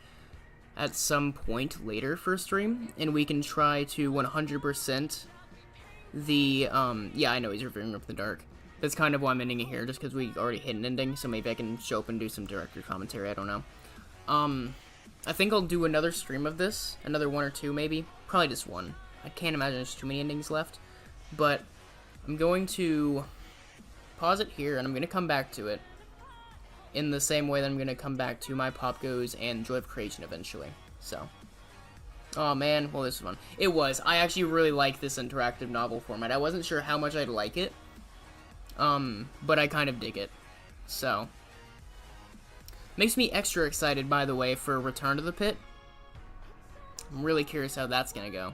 [SPEAKER 1] at some point later for a stream, and we can try to 100% the, yeah, I know he's revealing up in the dark. That's kind of why I'm ending it here, just because we already hit an ending, so maybe I can show up and do some director commentary, I don't know. I think I'll do another stream of this, another one or two, maybe. Probably just one. I can't imagine there's too many endings left, but I'm going to pause it here, and I'm going to come back to it. in the same way that I'm going to come back to My Pop Goes and Joy of Creation eventually. So, oh man, well, this is fun. It was. I actually really like this interactive novel format. I wasn't sure how much I'd like it, but I kind of dig it. So, makes me extra excited, by the way, for Return to the Pit. I'm really curious how that's going to go.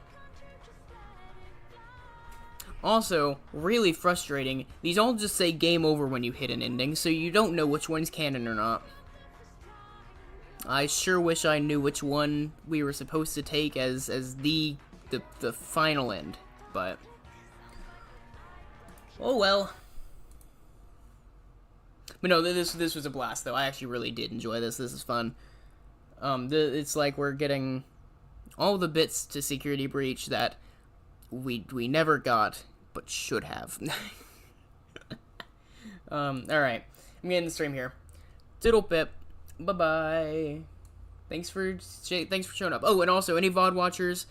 [SPEAKER 1] Also, really frustrating, these all just say game over when you hit an ending, so you don't know which one's canon or not. I sure wish I knew which one we were supposed to take as the final end, but oh well. But no, this was a blast though. I actually really did enjoy this. This is fun. It's like we're getting all the bits to Security Breach that we never got, but should have. Alright. I'm getting the stream here. Diddle pip. Bye-bye. Thanks for showing up. Oh, and also, any VOD watchers,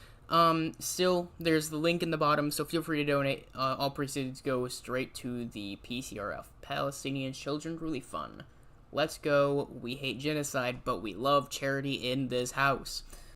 [SPEAKER 1] still, there's the link in the bottom, so feel free to donate. All proceeds go straight to the PCRF. Palestinian Children Really Fun. Let's go. We hate genocide, but we love charity in this house.